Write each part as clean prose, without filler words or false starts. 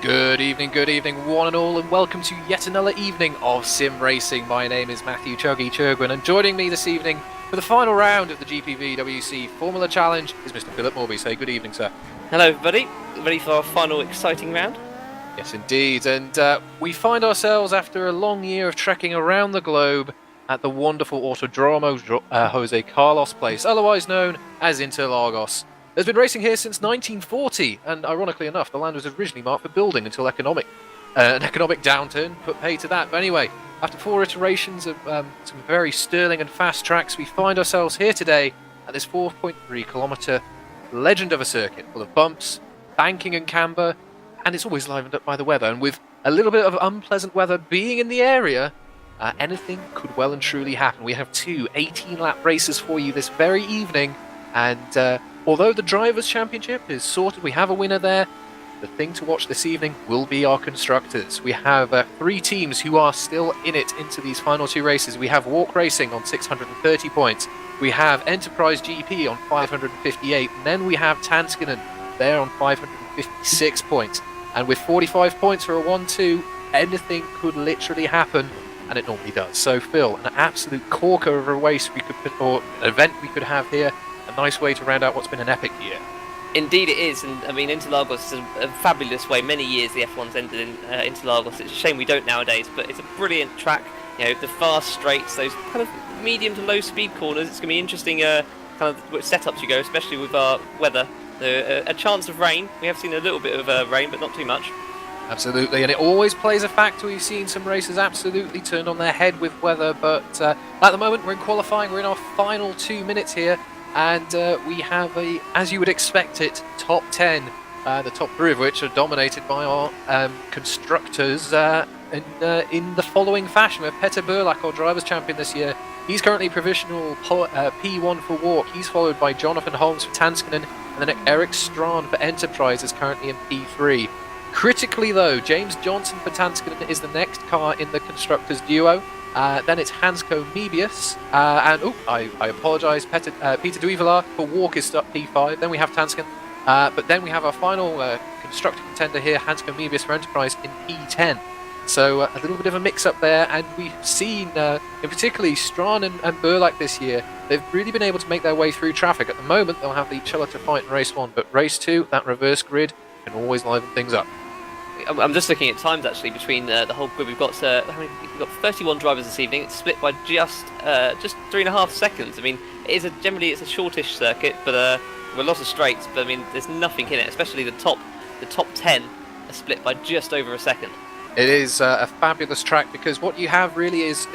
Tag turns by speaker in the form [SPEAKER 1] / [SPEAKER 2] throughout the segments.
[SPEAKER 1] Good evening, one and all, and welcome to yet another evening of Sim Racing. My name is Matthew Chuggy Churgwin, and joining me this evening for the final round of the GPVWC Formula Challenge is Mr. Philip Morby. Say good evening, sir.
[SPEAKER 2] Hello, everybody. Ready for our final exciting round?
[SPEAKER 1] Yes, indeed, and we find ourselves after a long year of trekking around the globe at the wonderful Autodromo Jose Carlos Place, otherwise known as Interlagos. There's been racing here since 1940, and ironically enough, the land was originally marked for building until an economic downturn put pay to that. But anyway, after 4 iterations of some very sterling and fast tracks, we find ourselves here today at this 4.3-kilometre legend of a circuit full of bumps, banking and camber, and it's always livened up by the weather. And with a little bit of unpleasant weather being in the area, anything could well and truly happen. We have two 18-lap races for you this very evening, and although the Drivers' Championship is sorted, we have a winner there. The thing to watch this evening will be our constructors. We have 3 teams who are still in it into these final 2 races. We have Walk Racing on 630 points. We have Enterprise GP on 558. And then we have Tanskinen there on 556 points. And with 45 points for a 1-2, anything could literally happen. And it normally does. So Phil, an absolute corker of a race we could, or an event we could have here. A nice way to round out what's been an epic year.
[SPEAKER 2] Indeed it is, and I mean Interlagos is a fabulous way. Many years the F1's ended in Interlagos. It's a shame we don't nowadays, but it's a brilliant track. You know, the fast straights, those kind of medium to low speed corners. It's going to be interesting kind of setups you go, especially with our weather. A chance of rain. We have seen a little bit of rain, but not too much.
[SPEAKER 1] Absolutely, and it always plays a factor. We've seen some races absolutely turned on their head with weather, but at the moment we're in qualifying. We're in our final 2 minutes here. And we have as you would expect it, top 10, the top 3 of which are dominated by our constructors in the following fashion. We have Petter Burlak, our drivers' champion this year. He's currently provisional P1 for Walk. He's followed by Jonathan Holmes for Tanskinen, and then Eric Strand for Enterprise is currently in P3. Critically though, James Johnson for Tanskinen is the next car in the constructors duo. Then it's Hansko Mebius, and I apologise, Peter Duivelar for Walk is P5. Then we have Tanskin, but then we have our final constructor contender here, Hansko Mebius for Enterprise in P10. So a little bit of a mix-up there, and we've seen, in particularly Strawn and Burlak this year, they've really been able to make their way through traffic. At the moment, they'll have each other to fight in race 1, but race 2, that reverse grid can always liven things up.
[SPEAKER 2] I'm just looking at times actually between the whole grid. We've got 31 drivers this evening. It's split by just 3.5 seconds. I mean, generally it's a shortish circuit, but with a lot of straights. But I mean, there's nothing in it. Especially the top 10 are split by just over a second.
[SPEAKER 1] It is a fabulous track because what you have really is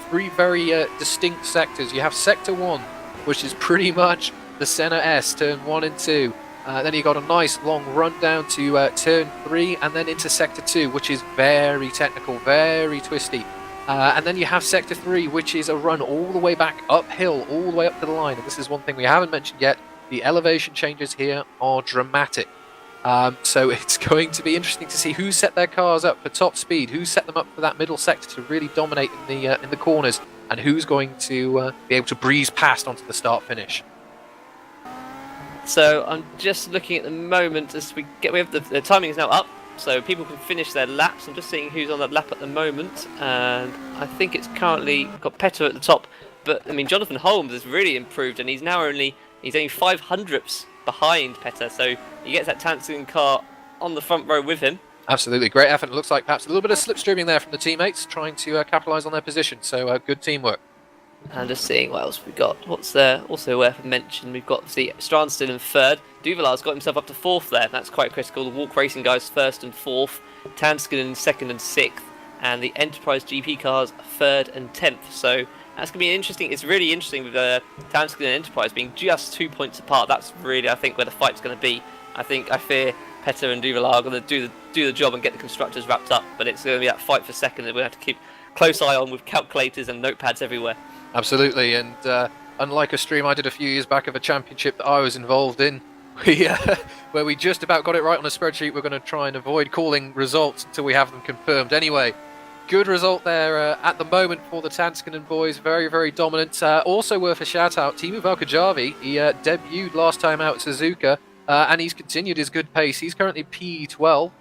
[SPEAKER 1] 3 very distinct sectors. You have Sector 1, which is pretty much the Senna S, turn 1 and 2. Then you got a nice long run down to turn 3 and then into Sector 2, which is very technical, very twisty. And then you have Sector 3, which is a run all the way back uphill, all the way up to the line. And this is one thing we haven't mentioned yet. The elevation changes here are dramatic. So it's going to be interesting to see who set their cars up for top speed, who set them up for that middle sector to really dominate in the corners, and who's going to be able to breeze past onto the start-finish.
[SPEAKER 2] So I'm just looking at the moment as we have the timing is now up, so people can finish their laps. I'm just seeing who's on that lap at the moment, and I think it's currently got Petter at the top. But I mean, Jonathan Holmes has really improved, and he's only 500ths behind Petter, so he gets that Tanskinen car on the front row with him.
[SPEAKER 1] Absolutely, great effort. It looks like perhaps a little bit of slipstreaming there from the teammates, trying to capitalise on their position. So good teamwork.
[SPEAKER 2] And just seeing what else we've got. What's there also worth a mention? We've got Strand still in 3rd. Duvelar's got himself up to 4th there. That's quite critical. The Walk Racing guys 1st and 4th. Tanskinen 2nd and 6th. And the Enterprise GP cars 3rd and 10th. So that's going to be interesting. It's really interesting with Tanskinen and Enterprise being just 2 points apart. That's really, I think, where the fight's going to be. I fear Petter and Duvelar are going to do the job and get the constructors wrapped up. But it's going to be that fight for second that we'll have to keep close eye on with calculators and notepads everywhere.
[SPEAKER 1] Absolutely, and unlike a stream I did a few years back of a championship that I was involved in, where we just about got it right on a spreadsheet, we're going to try and avoid calling results until we have them confirmed. Anyway, good result there at the moment for the Tanskinen boys, very, very dominant. Also worth a shout out, Timu Valkajavi, he debuted last time out at Suzuka, and he's continued his good pace. He's currently P12,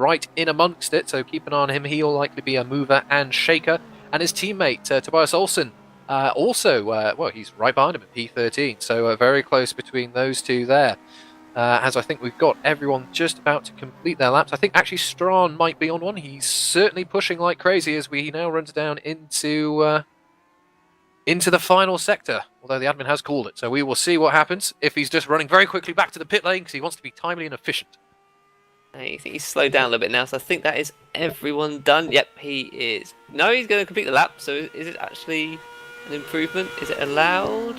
[SPEAKER 1] right in amongst it, so keep an eye on him. He'll likely be a mover and shaker. And his teammate, Tobias Olsen, well, he's right behind him at P13, so very close between those two there. As I think we've got everyone just about to complete their laps. I think actually Strawn might be on one. He's certainly pushing like crazy as he now runs down into the final sector, although the admin has called it. So we will see what happens if he's just running very quickly back to the pit lane because he wants to be timely and efficient.
[SPEAKER 2] I think he's slowed down a little bit now, so I think that is everyone done. Yep, he is. No, he's going to complete the lap, so is it actually an improvement? Is it allowed?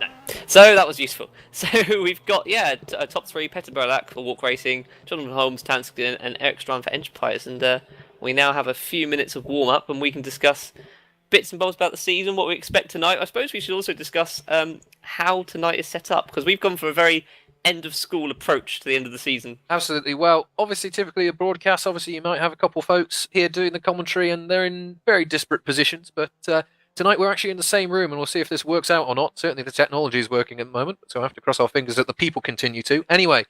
[SPEAKER 2] No. So that was useful. So we've got, a top 3, Petter Berlak for Walk Racing, Jonathan Holmes, Tanskin, and Eric Strand for Enterprise. And we now have a few minutes of warm-up, and we can discuss bits and bobs about the season, what we expect tonight. I suppose we should also discuss how tonight is set up, because we've gone for a very end-of-school approach to the end of the season.
[SPEAKER 1] Absolutely. Well, obviously, typically a broadcast, you might have a couple folks here doing the commentary, and they're in very disparate positions, but tonight we're actually in the same room, and we'll see if this works out or not. Certainly the technology is working at the moment, so I have to cross our fingers that the people continue to. Anyway,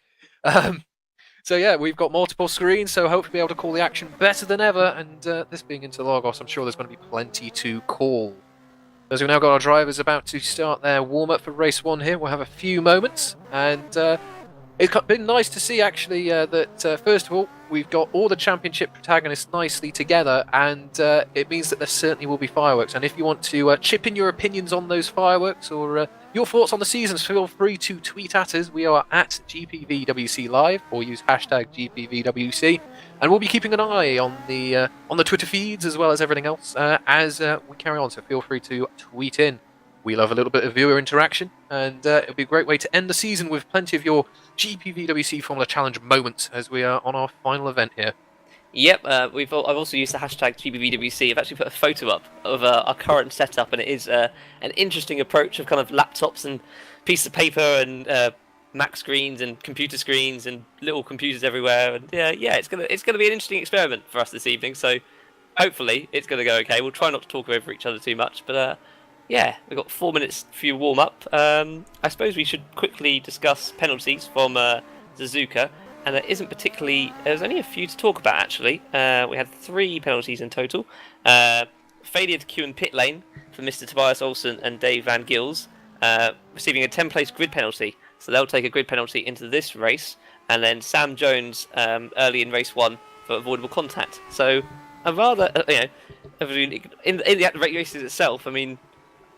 [SPEAKER 1] so yeah, we've got multiple screens, so hopefully be able to call the action better than ever, and this being Interlagos, I'm sure there's going to be plenty to call. As we've now got our drivers about to start their warm-up for race 1 here, we'll have a few moments, and it's been nice to see actually that first of all, we've got all the championship protagonists nicely together, and it means that there certainly will be fireworks. And if you want to chip in your opinions on those fireworks or your thoughts on the seasons, feel free to tweet at us. We are at GPVWC Live, or use hashtag GPVWC, and we'll be keeping an eye on the Twitter feeds as well as everything else as we carry on. So feel free to tweet in. We love a little bit of viewer interaction, and it'll be a great way to end the season with plenty of your GPVWC Formula Challenge moments as we are on our final event here.
[SPEAKER 2] Yep, I've also used the hashtag GPVWC. I've actually put a photo up of our current setup, and it is an interesting approach of kind of laptops and pieces of paper and Mac screens and computer screens and little computers everywhere. And it's gonna be an interesting experiment for us this evening. So hopefully it's gonna go okay. We'll try not to talk over each other too much, but we've got 4 minutes for your warm-up. I suppose we should quickly discuss penalties from Suzuka, and there's only a few to talk about, actually. We had 3 penalties in total. Failure to queue in pit lane for Mr. Tobias Olsen and Dave Van Gils, receiving a 10-place grid penalty. So they'll take a grid penalty into this race, and then Sam Jones early in race 1 for avoidable contact. So a rather, in the races itself,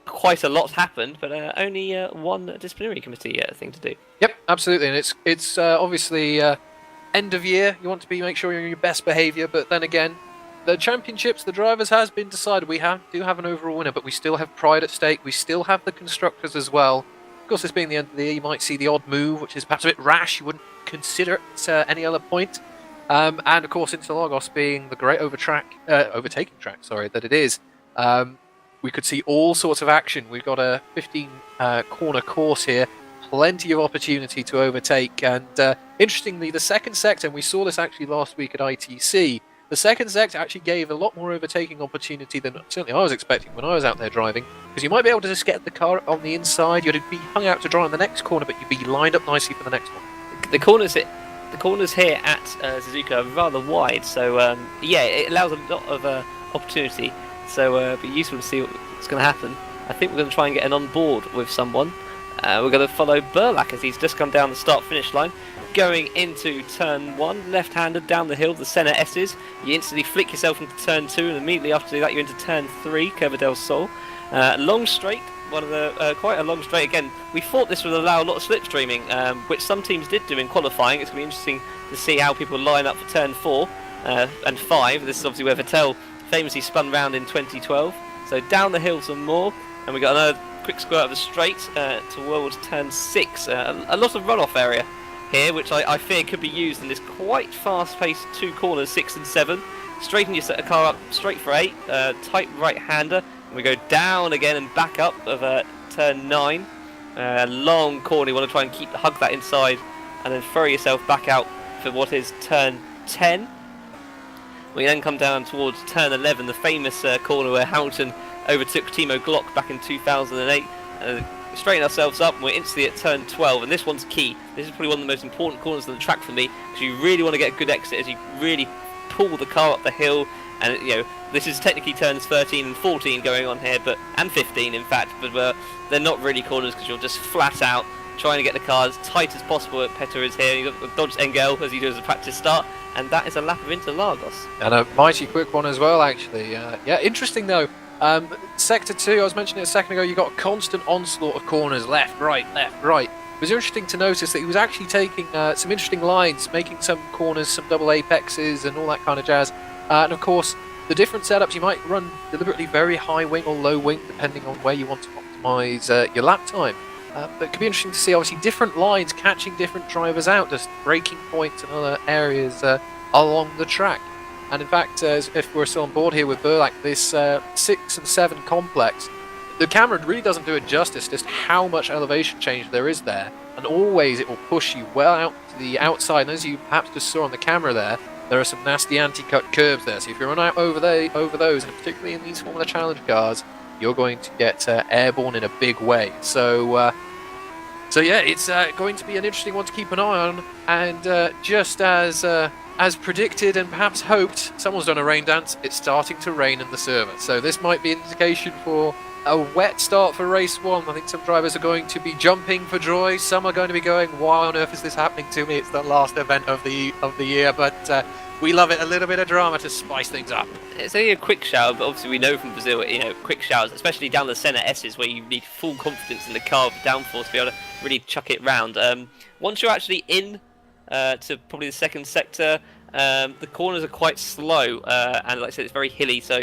[SPEAKER 2] quite a lot happened, but only one disciplinary committee thing to do. Yep,
[SPEAKER 1] absolutely, and it's obviously end of year. You want to make sure you're in your best behaviour, but then again, the championships, the drivers has been decided. We do have an overall winner, but we still have pride at stake. We still have the constructors as well. Of course, this being the end of the year, you might see the odd move, which is perhaps a bit rash. You wouldn't consider it any other point. And of course, Interlagos being the great overtaking track, that it is. We could see all sorts of action. We've got a 15 corner course here, plenty of opportunity to overtake. And interestingly, the second sector, and we saw this actually last week at ITC, the second sector actually gave a lot more overtaking opportunity than certainly I was expecting when I was out there driving, because you might be able to just get the car on the inside, you'd be hung out to dry on the next corner, but you'd be lined up nicely for the next one.
[SPEAKER 2] The corners here at Suzuka are rather wide, so it allows a lot of opportunity. So it'll be useful to see what's going to happen. I think we're going to try and get an on board with someone. We're going to follow Burlak as he's just come down the start-finish line. Going into turn 1, left-handed down the hill, the Senna S's. You instantly flick yourself into turn 2, and immediately after that you're into turn 3, Curva del Sol. Long straight, quite a long straight. Again, we thought this would allow a lot of slipstreaming, which some teams did do in qualifying. It's going to be interesting to see how people line up for turn 4 and 5. This is obviously where Vettel famously spun round in 2012. So down the hill some more, and we got another quick squirt of the straight towards turn 6. A lot of runoff area here, which I fear could be used in this quite fast-paced 2 corners, 6 and 7. Straighten your car up straight for 8, tight right-hander, and we go down again and back up of turn 9. Long corner, you want to try and hug that inside, and then throw yourself back out for what is turn 10. We then come down towards turn 11, the famous corner where Hamilton overtook Timo Glock back in 2008. straighten ourselves up, and we're instantly at turn 12, and this one's key. This is probably one of the most important corners on the track for me, because you really want to get a good exit as you really pull the car up the hill. And this is technically turns 13 and 14 going on here, and 15 in fact, but they're not really corners because you're just flat out trying to get the car as tight as possible. At Petter is here, you've got the Dodge Engel as he does a practice start, and that is a lap of Interlagos.
[SPEAKER 1] And a mighty quick one as well, actually. Yeah, interesting though. Sector 2, I was mentioning it a second ago, you got a constant onslaught of corners, left, right, left, right. It was interesting to notice that he was actually taking some interesting lines, making some corners, some double apexes and all that kind of jazz. And of course, the different setups, you might run deliberately very high wing or low wing, depending on where you want to optimise your lap time. But it could be interesting to see, obviously, different lines catching different drivers out, just braking points and other areas along the track. And in fact, if we're still on board here with Burlack, this 6 and 7 complex, the camera really doesn't do it justice, just how much elevation change there is there. And always it will push you well out to the outside. And as you perhaps just saw on the camera there are some nasty anti-cut curves there. So if you run out over those, and particularly in these Formula Challenge cars, you're going to get airborne in a big way. So yeah, it's going to be an interesting one to keep an eye on. And just as predicted and perhaps hoped, someone's done a rain dance. It's starting to rain in the server. So this might be an indication for a wet start for race 1. I think some drivers are going to be jumping for joy. Some are going to be going, why on earth is this happening to me? It's the last event of the year, but we love it. A little bit of drama to spice things up.
[SPEAKER 2] It's only a quick shower, but obviously we know from Brazil, quick showers, especially down the centre S's, where you need full confidence in the car with downforce to be able to really chuck it round. Once you're actually in to probably the second sector, the corners are quite slow, and like I said, it's very hilly, so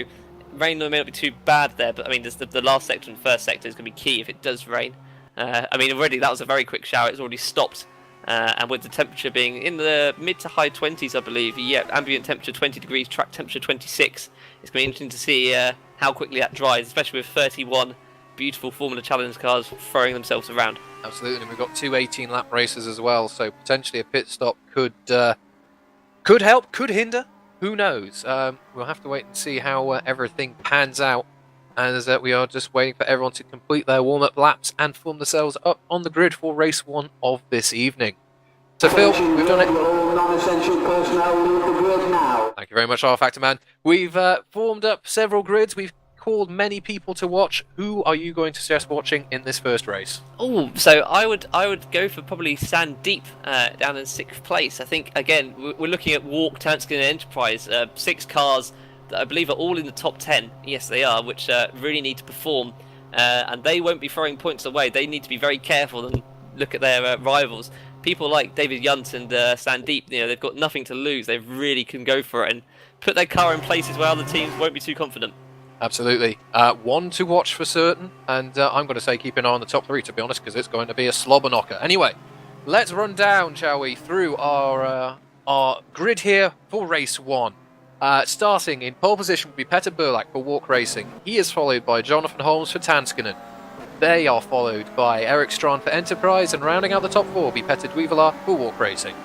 [SPEAKER 2] rain may not be too bad there, but I mean, the last sector and first sector is going to be key if it does rain. I mean, already that was a very quick shower. It's already stopped, and with the temperature being in the mid to high 20s, I believe. Yeah, ambient temperature 20 degrees, track temperature 26. It's going to be interesting to see how quickly that dries, especially with 31 beautiful Formula Challenge cars throwing themselves around.
[SPEAKER 1] Absolutely, and we've got 2 18-lap races as well, so potentially a pit stop could help, could hinder. Who knows? We'll have to wait and see how everything pans out, as we are just waiting for everyone to complete their warm-up laps and form themselves up on the grid for race 1 of this evening. So Phil, we've done it.
[SPEAKER 3] Non-essential personnel leave the grid now.
[SPEAKER 1] Thank you very much, R Factor Man. We've formed up several grids. We've called many people to watch. Who are you going to suggest watching in this first race?
[SPEAKER 2] Oh, so I would go for probably Sandeep down in 6th place. I think again we're looking at Walk, Tanskin and Enterprise, 6 cars that I believe are all in the top 10. Yes, they are, which really need to perform, and they won't be throwing points away. They need to be very careful and look at their rivals. People like David Yunt and Sandeep, they've got nothing to lose. They really can go for it and put their car in places where other teams won't be too confident.
[SPEAKER 1] Absolutely. One to watch for certain, and I'm going to say keep an eye on the top 3, to be honest, because it's going to be a slobber knocker. Anyway, let's run down, shall we, through our grid here for race 1. Starting in pole position will be Petter Burlack for Walk Racing. He is followed by Jonathan Holmes for Tanskinen. They are followed by Eric Strand for Enterprise, and rounding out the top 4 will be Petter Duivelar for Walk Racing.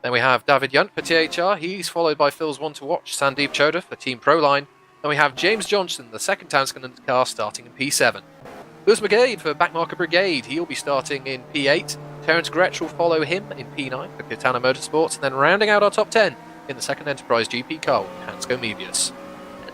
[SPEAKER 1] Then we have David Yunt for THR. He's followed by Phil's one to watch, Sandeep Choda for Team Proline. Then we have James Johnson, the second Tanskinen car, starting in P7. Lewis McGade for Backmarker Brigade. He'll be starting in P8. Terence Gretsch will follow him in P9 for Katana Motorsports. And then rounding out our top 10 in the second Enterprise GP car, Hansco Mebius.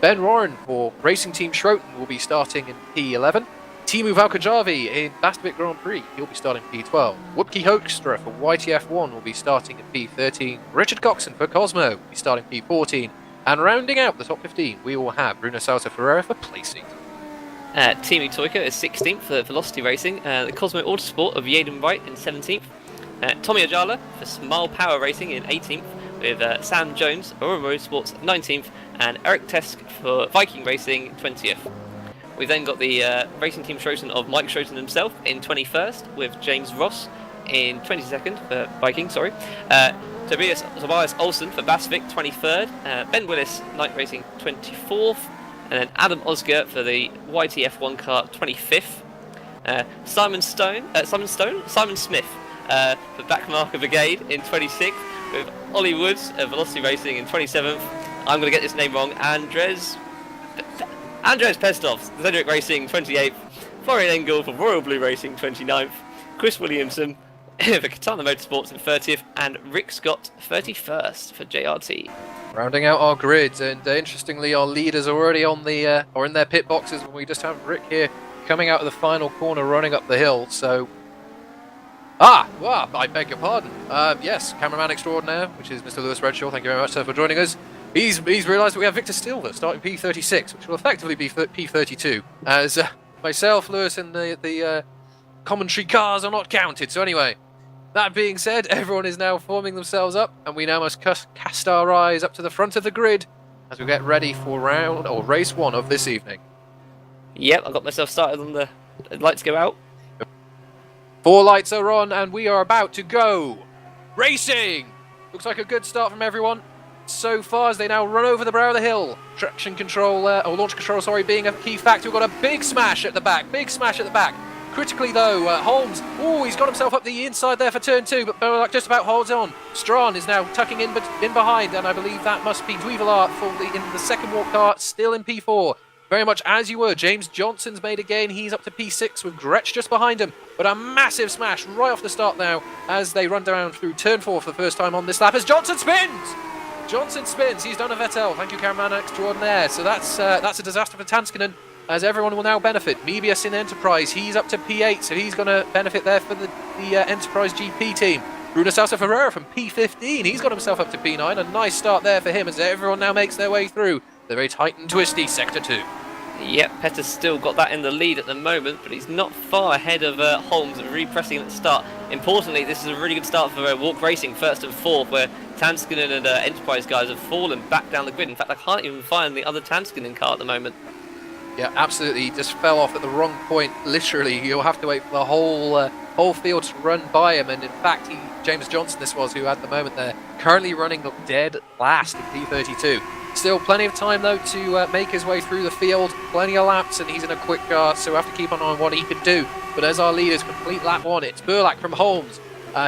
[SPEAKER 1] Ben Warren for Racing Team Schroten will be starting in P11. Timu Valkajavi in Vastavik Grand Prix. He'll be starting P12. Whoopke Hoekstra for YTF1 will be starting in P13. Richard Coxon for Cosmo will be starting P14. And rounding out the top 15, we will have Bruno Sousa Ferreira for Placing.
[SPEAKER 2] Timu Toika is 16th for Velocity Racing. The Cosmo Autosport of Yaden Wright in 17th. Tommy Ajala for Smile Power Racing in 18th. With Sam Jones, Aurora Motorsports 19th. And Eric Tesk for Viking Racing 20th. We've then got the Racing Team Schroten of Mike Schroten himself in 21st. With James Ross in 22nd for Viking, sorry. Tobias Olsen for Basvik, 23rd. Ben Willis, Night Racing, 24th. And then Adam Osger for the YTF1 car, 25th. Simon Smith for Backmarker Brigade in 26th. With Ollie Woods of Velocity Racing in 27th. I'm going to get this name wrong. Andres Pestov, Cedric Racing, 28th. Florian Engel for Royal Blue Racing 29th, Chris Williamson for Katana Motorsports in 30th, and Rick Scott 31st for JRT.
[SPEAKER 1] Rounding out our grids, and interestingly, our leaders are already on the or in their pit boxes. When we just have Rick here coming out of the final corner, running up the hill. So, I beg your pardon. Yes, cameraman extraordinaire, which is Mr. Lewis Redshaw. Thank you very much, sir, for joining us. He's realised that we have Victor Silver starting P36, which will effectively be P32, as myself, Lewis, and the commentary cars are not counted. So anyway. That being said, everyone is now forming themselves up, and we now must cast our eyes up to the front of the grid as we get ready for race 1 of this evening.
[SPEAKER 2] Yep, I've got myself started on the lights go out.
[SPEAKER 1] 4 lights are on, and we are about to go racing. Looks like a good start from everyone so far as they now run over the brow of the hill. Traction control, or launch control, sorry, being a key factor. We've got a big smash at the back. Critically though, Holmes, he's got himself up the inside there for turn 2, but Berlak just about holds on. Strawn is now tucking in behind, and I believe that must be Dweevelar in the second walk car, still in P4. Very much as you were. James Johnson's made a gain. He's up to P6 with Gretsch just behind him. But a massive smash right off the start now as they run down through turn 4 for the first time on this lap as Johnson spins! He's done a Vettel. Thank you, cameraman extraordinaire. So that's a disaster for Tanskanen, as everyone will now benefit. Mebius in Enterprise, he's up to P8, so he's going to benefit there for the Enterprise GP team. Bruno Sousa Ferreira from P15, he's got himself up to P9. A nice start there for him as everyone now makes their way through the very tight and twisty Sector 2.
[SPEAKER 2] Yep, Petter's still got that in the lead at the moment, but he's not far ahead of Holmes, repressing at the start. Importantly, this is a really good start for Walk Racing, 1st and 4th, where Tanskanen and Enterprise guys have fallen back down the grid. In fact, I can't even find the other Tanskanen car at the moment.
[SPEAKER 1] Yeah, absolutely. He just fell off at the wrong point. Literally, you'll have to wait for the whole field to run by him. And in fact, James Johnson, this was, who at the moment they're currently running dead last in P32. Still plenty of time though to make his way through the field. Plenty of laps, and he's in a quick car, so we have to keep on what he can do. But as our leaders complete lap 1, it's Berlak from Holmes,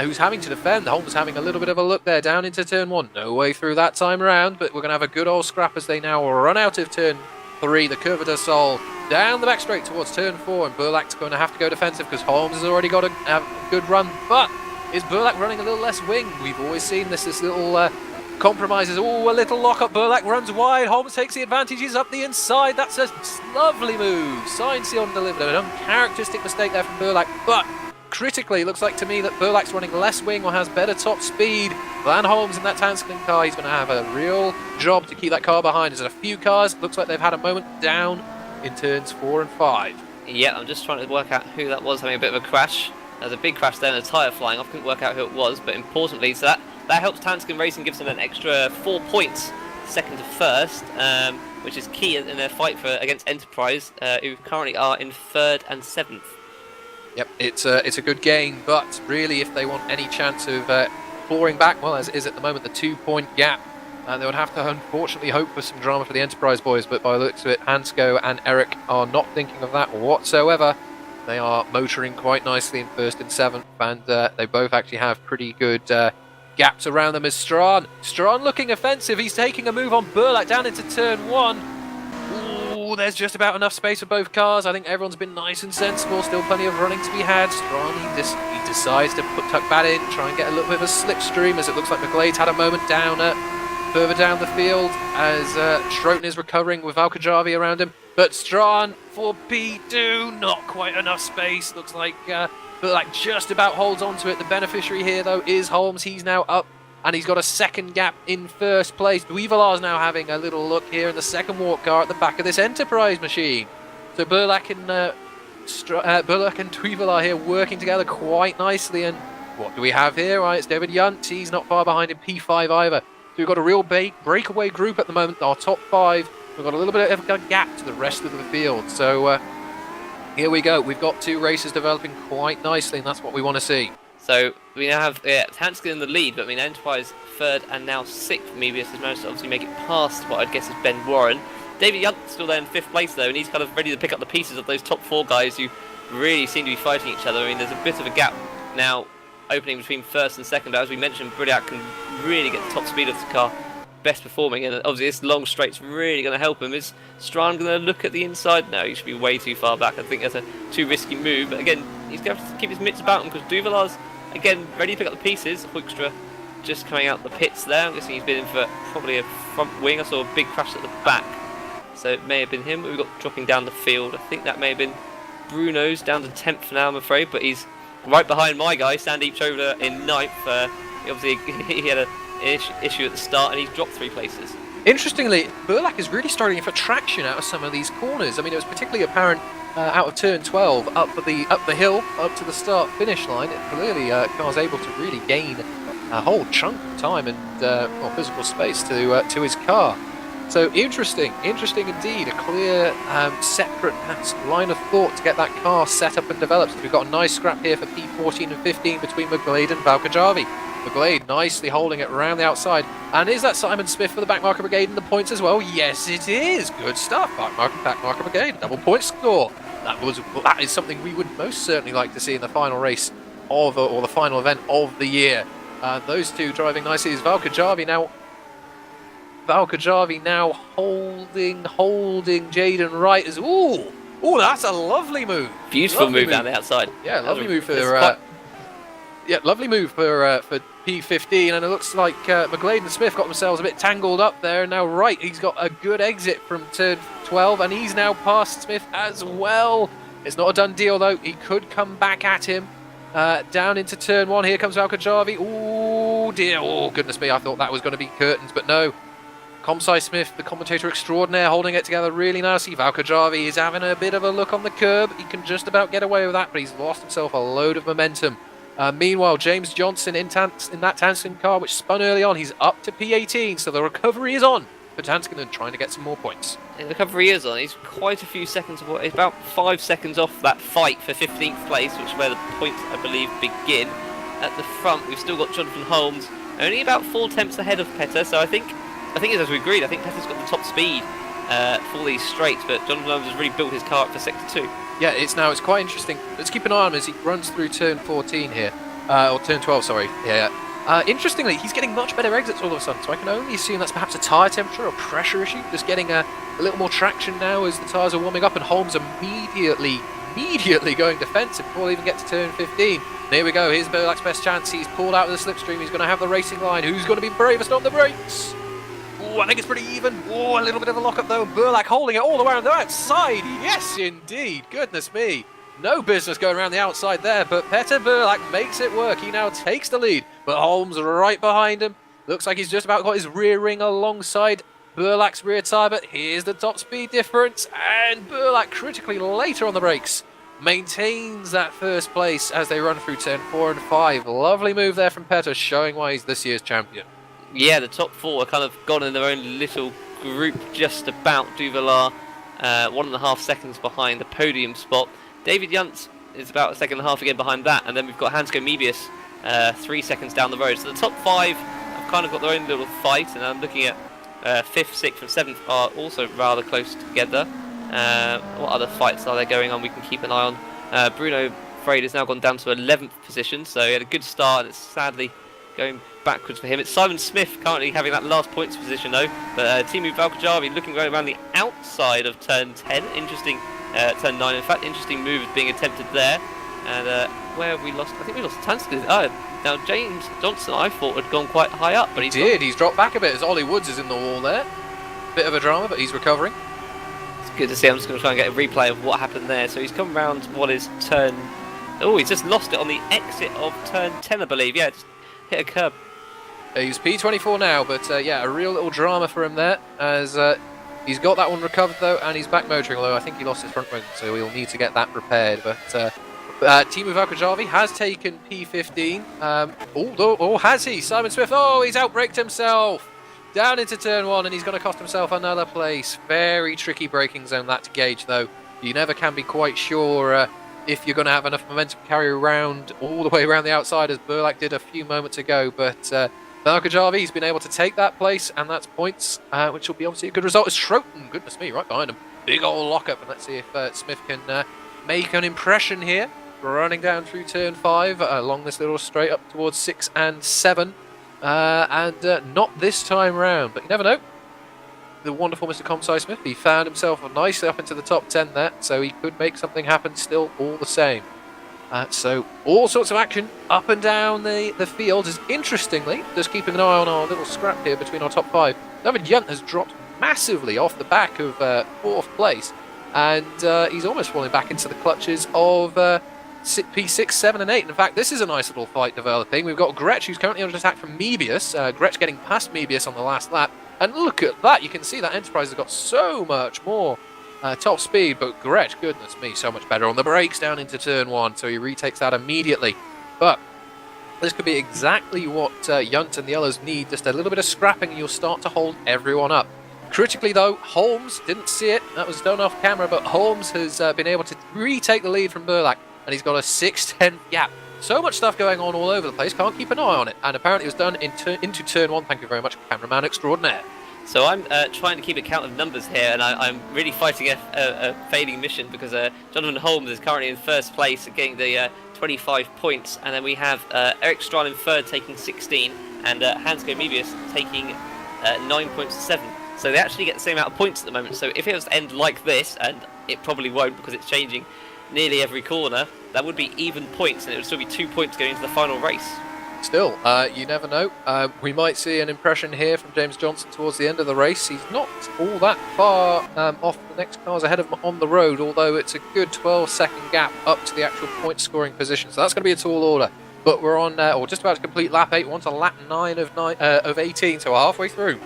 [SPEAKER 1] who's having to defend. Holmes having a little bit of a look there down into turn 1. No way through that time around, but we're going to have a good old scrap as they now run out of turn 3, the Curva del Sol, down the back straight towards turn 4, and Berlak's going to have to go defensive because Holmes has already got a good run. But is Berlak running a little less wing? We've always seen this little compromises. A little lock-up. Berlak runs wide. Holmes takes the advantage. He's up the inside. That's a lovely move. Signed, sealed, and delivered. An uncharacteristic mistake there from Berlak, but critically, it looks like to me that Berlak's running less wing or has better top speed than Holmes in that Tanskanen car. He's going to have a real job to keep that car behind. There's a few cars. Looks like they've had a moment down in turns 4 and 5.
[SPEAKER 2] Yeah, I'm just trying to work out who that was having a bit of a crash. There's a big crash there and a tyre flying off. Couldn't work out who it was, but importantly, so that helps Tanskanen Racing, gives them an extra 4 points, 2nd to 1st, which is key in their fight against Enterprise, who currently are in 3rd and 7th.
[SPEAKER 1] Yep, it's a good gain, but really, if they want any chance of clawing back, well, as it is at the moment, the 2-point gap, they would have to unfortunately hope for some drama for the Enterprise boys. But by the looks of it, Hansko and Eric are not thinking of that whatsoever. They are motoring quite nicely in 1st and 7th, and they both actually have pretty good gaps around them. As Strawn looking offensive. He's taking a move on Berlak down into turn 1. Ooh, there's just about enough space for both cars. I think everyone's been nice and sensible. Still plenty of running to be had. Strawn, he decides to tuck that in, try and get a little bit of a slipstream, as it looks like McGlade's had a moment down further down the field as Schroten is recovering with Alkajavi around him. But Strawn for P2, not quite enough space. Looks like Berlak just about holds on to it. The beneficiary here, though, is Holmes. He's now up, and he's got a second gap in 1st place. Dweevelar's now having a little look here in the second walk car at the back of this Enterprise machine. So Berlak and Dweevelar here working together quite nicely. And what do we have here? Right, it's David Yunt. He's not far behind in P5 either. So we've got a real breakaway group at the moment. Our top 5. We've got a little bit of a gap to the rest of the field. So here we go. We've got 2 races developing quite nicely, and that's what we want to see.
[SPEAKER 2] So we now have Tanskanen in the lead, but I mean Enterprise 3rd and now 6th. Mebius has managed to obviously make it past what I'd guess is Ben Warren. David Young still there in 5th place though, and he's kind of ready to pick up the pieces of those top 4 guys who really seem to be fighting each other. I mean, there's a bit of a gap now opening between 1st and 2nd, but as we mentioned, Bridak can really get the top speed of the car best performing, and obviously this long straight's really going to help him. Is Strand going to look at the inside? No, he should be way too far back. I think that's a too risky move. But again, he's going to have to keep his mitts about him because Duvalar's, again, ready to pick up the pieces. Hoekstra just coming out the pits there. I'm guessing he's been in for probably a front wing. I saw a big crash at the back. So it may have been him, but we've got dropping down the field. I think that may have been Bruno's down to 10th now, I'm afraid, but he's right behind my guy, Sandeep Chopra, in 9th. Obviously, he had an issue at the start, and he's dropped 3 places.
[SPEAKER 1] Interestingly, Burlak is really starting to get traction out of some of these corners. I mean, it was particularly apparent out of turn 12, up the hill, up to the start-finish line. It clearly, car's able to really gain a whole chunk of time and physical space to his car. So interesting indeed. A clear, separate line of thought to get that car set up and developed. So we've got a nice scrap here for P14 and 15 between McGlade and Valkajavi. McGlade nicely holding it around the outside. And is that Simon Smith for the backmarker brigade in the points as well? Yes, it is. Good stuff. Backmarker brigade, double point score. That is something we would most certainly like to see in the final race or the final event of the year. Those two driving nicely. Is Valkajavi now holding Jaden Wright as that's a lovely move.
[SPEAKER 2] Beautiful move down the outside.
[SPEAKER 1] Yeah, lovely move for P15, and it looks like McGlade and Smith got themselves a bit tangled up there. Now Wright, he's got a good exit from turn 12, and he's now past Smith as well. It's not a done deal though. He could come back at him down into turn 1. Here comes Valkajavi. Oh dear, oh goodness me, I thought that was going to be curtains, but no. Comsai Smith, the commentator extraordinaire, holding it together really nicely. Valkajavi is having a bit of a look on the curb. He can just about get away with that, but he's lost himself a load of momentum. Meanwhile, James Johnson in that Tanskin car, which spun early on, he's up to P18, so the recovery is on for Tanskin and trying to get some more points.
[SPEAKER 2] The recovery is on. He's quite a few seconds away. He's about 5 seconds off that fight for 15th place, which is where the points, I believe, begin. At the front, we've still got Jonathan Holmes, only about 4 tenths ahead of Petter, so I think as we agreed, I think Petter's got the top speed for these straights, but Jonathan Holmes has really built his car up for sector 2. Yeah, it's quite interesting. Let's keep an eye on him as he runs through turn 14 here, or turn 12, sorry. Yeah. Interestingly, he's getting much better exits all of a sudden, so I can only assume that's perhaps a tyre temperature or pressure issue. Just getting a little more traction now as the tyres are warming up, and Holmes immediately going defensive before they even get to turn 15. And here we go, here's Burlak's best chance. He's pulled out of the slipstream, he's going to have the racing line. Who's going to be bravest on the brakes? I think it's pretty even. A little bit of a lock-up though. Burlak holding it all the way around the outside. Yes, indeed. Goodness me. No business going around the outside there, but Petter Burlak makes it work. He now takes the lead, but Holmes right behind him. Looks like he's just about got his rear ring alongside Burlak's rear tyre, but here's the top speed difference, and Burlak critically later on the brakes maintains that first place as they run through turn 4 and 5. Lovely move there from Petter, showing why he's this year's champion. Yeah, the top 4 are kind of gone in their own little group just about. Duvalar 1.5 seconds behind the podium spot. David Yuntz is about a second and a half again behind that, and then we've got Hansko Mebius 3 seconds down the road. So the top 5 have kind of got their own little fight, and I'm looking at 5th, 6th and 7th are also rather close together. What other fights are there going on we can keep an eye on? Bruno Freid has now gone down to 11th position, so he had a good start. It's sadly going backwards for him. It's Simon Smith currently having that last points position though, but Timu Valkajavi looking right around the outside of turn 10. Interesting, turn 9 in fact, interesting move being attempted there. And where have we lost? I think we lost Tanskin. Now James Johnson I thought had gone quite high up, but he's dropped back a bit as Ollie Woods is in the wall there. Bit of a drama, but he's recovering. It's good to see. I'm just going to try and get a replay of what happened there. So he's come round what is turn... Oh, he's just lost it on the exit of turn 10 I believe. Yeah, just hit a curb.
[SPEAKER 1] He's P24 now, but yeah, a real little drama for him there, as he's got that one recovered though, and he's back motoring, although I think he lost his front wing, so he'll need to get that repaired. But Timu Valkajavi has taken P15, has he? Simon Swift, he's outbraked himself! Down into turn 1, and he's going to cost himself another place. Very tricky braking zone that to gauge though. You never can be quite sure if you're going to have enough momentum to carry around all the way around the outside as Burlak did a few moments ago, but Valkajavi's been able to take that place, and that's points, which will be obviously a good result. It's Schroten, goodness me, right behind him. Big old lock-up, and let's see if Smith can make an impression here. Running down through turn 5, along this little straight up towards 6 and 7. and not this time round, but you never know. The wonderful Mr. Comsci Smith, he found himself nicely up into the top 10 there, so he could make something happen still all the same. So all sorts of action up and down the field. Is interestingly, just keeping an eye on our little scrap here between our top 5, David Yunt has dropped massively off the back of 4th place, and he's almost falling back into the clutches of P6, 7 and 8. In fact, this is a nice little fight developing. We've got Gretsch, who's currently under attack from Mebius. Gretsch getting past Mebius on the last lap. And look at that, you can see that Enterprise has got so much more top speed, but Gretsch, goodness me, so much better on the brakes down into turn 1, so he retakes that immediately. But this could be exactly what Yunt and the others need, just a little bit of scrapping and you'll start to hold everyone up. Critically though, Holmes didn't see it, that was done off camera, but Holmes has been able to retake the lead from Burlak, and he's got a 6/10 gap. So much stuff going on all over the place, can't keep an eye on it. And apparently it was done into turn 1. Thank you very much, cameraman extraordinaire.
[SPEAKER 2] So I'm trying to keep a count of numbers here, and I'm really fighting a failing mission because Jonathan Holmes is currently in 1st place, getting the 25 points, and then we have Eric Strahl in 3rd taking 16, and Hansko Mebius taking 9.7. So they actually get the same amount of points at the moment. So if it was to end like this, and it probably won't because it's changing nearly every corner, that would be even points, and it would still be 2 points going into the final race.
[SPEAKER 1] Still, you never know. We might see an impression here from James Johnson towards the end of the race. He's not all that far off the next cars ahead of him on the road, although it's a good 12-second gap up to the actual point-scoring position. So that's going to be a tall order. But we're on, or just about to complete lap 8. We're on to lap 9 of 18, so we're halfway through.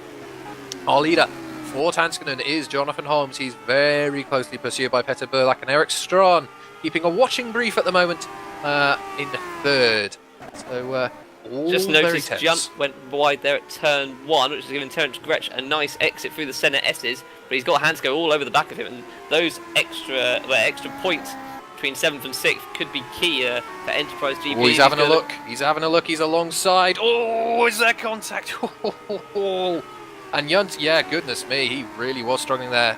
[SPEAKER 1] Our leader for Tanskanen is Jonathan Holmes. He's very closely pursued by Petter Burlak and Eric Strawn, keeping a watching brief at the moment in 3rd. So
[SPEAKER 2] just noticed Jump went wide there at turn 1, which is giving Terence Gretsch a nice exit through the centre S's, but he's got Hansko all over the back of him, and those extra points between 7th and 6th could be key for Enterprise GP.
[SPEAKER 1] Oh, he's having a look. He's having a look. He's alongside. Oh, is there contact? And Yunt, yeah, goodness me, he really was struggling there.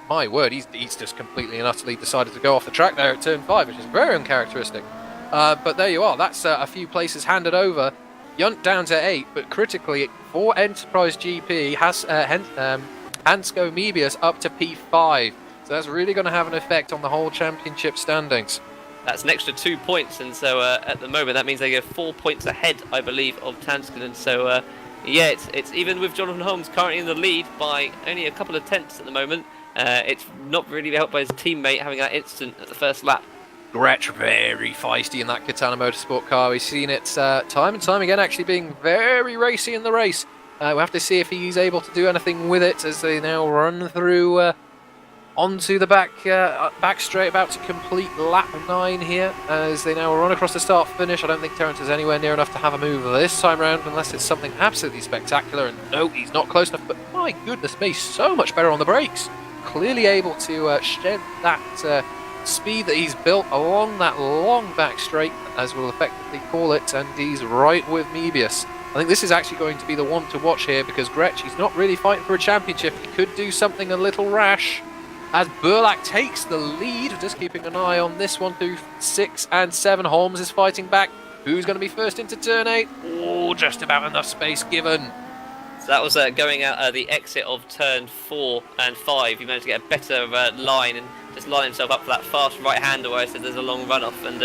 [SPEAKER 1] My word, he's just completely and utterly decided to go off the track there at turn 5, which is very uncharacteristic. But there you are, that's a few places handed over. Yunt down to 8, but critically for Enterprise GP has Hansko Mebius up to P5. So that's really going to have an effect on the whole championship standings.
[SPEAKER 2] That's an extra 2 points, and so at the moment that means they get 4 points ahead, I believe, of Tanskanen. So yeah, it's even with Jonathan Holmes currently in the lead by only a couple of tenths at the moment. It's not really helped by his teammate having that incident at the first lap.
[SPEAKER 1] Gretsch very feisty in that Katana Motorsport car. We've seen it time and time again actually being very racy in the race. We'll have to see if he's able to do anything with it as they now run through onto the back straight, about to complete lap 9 here as they now run across the start finish. I don't think Terence is anywhere near enough to have a move this time round unless it's something absolutely spectacular, and no, he's not close enough, but my goodness me, so much better on the brakes. Clearly able to shed that speed that he's built along that long back straight, as we'll effectively call it, and he's right with Mebius. I think this is actually going to be the one to watch here because Gretsch, he's not really fighting for a championship. He could do something a little rash as Burlak takes the lead. Just keeping an eye on this one through 6 and 7. Holmes is fighting back. Who's going to be first into turn 8? Oh, just about enough space given.
[SPEAKER 2] So that was going out the exit of turn 4 and 5. He managed to get a better line and just line himself up for that fast right hander where I said there's a long run off, and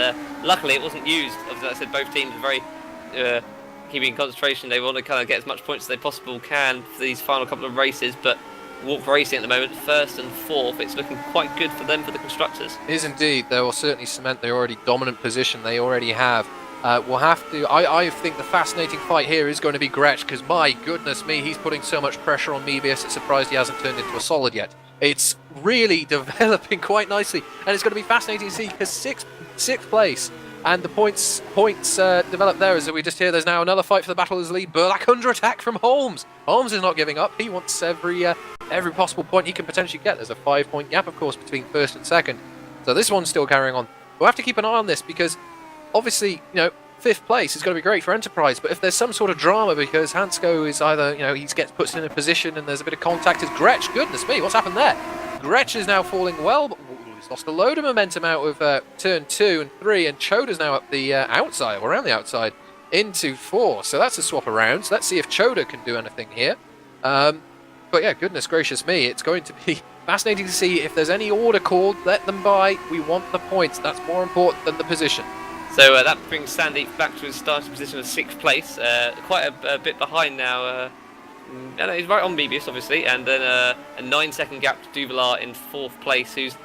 [SPEAKER 2] luckily it wasn't used. As I said, both teams are very keeping concentration. They want to kind of get as much points as they possibly can for these final couple of races, but Walk Racing at the moment, 1st and 4th, it's looking quite good for them, for the constructors.
[SPEAKER 1] It is indeed. They will certainly cement their already dominant position they already have. We'll have to. I think the fascinating fight here is going to be Gretsch, because my goodness me, he's putting so much pressure on Mebius. It's surprised he hasn't turned into a solid yet. It's really developing quite nicely, and it's going to be fascinating to see because sixth place. And the points develop there as we just hear there's now another fight for the battle as lead. Burlak under attack from Holmes. Holmes is not giving up. He wants every possible point he can potentially get. There's a 5-point gap, of course, between 1st and 2nd. So this one's still carrying on. We'll have to keep an eye on this because obviously, 5th place is going to be great for Enterprise. But if there's some sort of drama because Hansko is either, he gets put in a position and there's a bit of contact, is Gretsch. Goodness me, what's happened there? Gretsch is now falling well, but he's lost a load of momentum out of turn 2 and 3, and Choda's now up the outside, or around the outside. into 4. So that's a swap around. So let's see if Choda can do anything here. But yeah, goodness gracious me, it's going to be fascinating to see if there's any order called. Let them by. We want the points. That's more important than the position.
[SPEAKER 2] So that brings Sandeep back to his starting position of 6th place. Quite a bit behind now. No, he's right on Mebius, obviously, and then a 9-second gap to Duvalar in 4th place, who's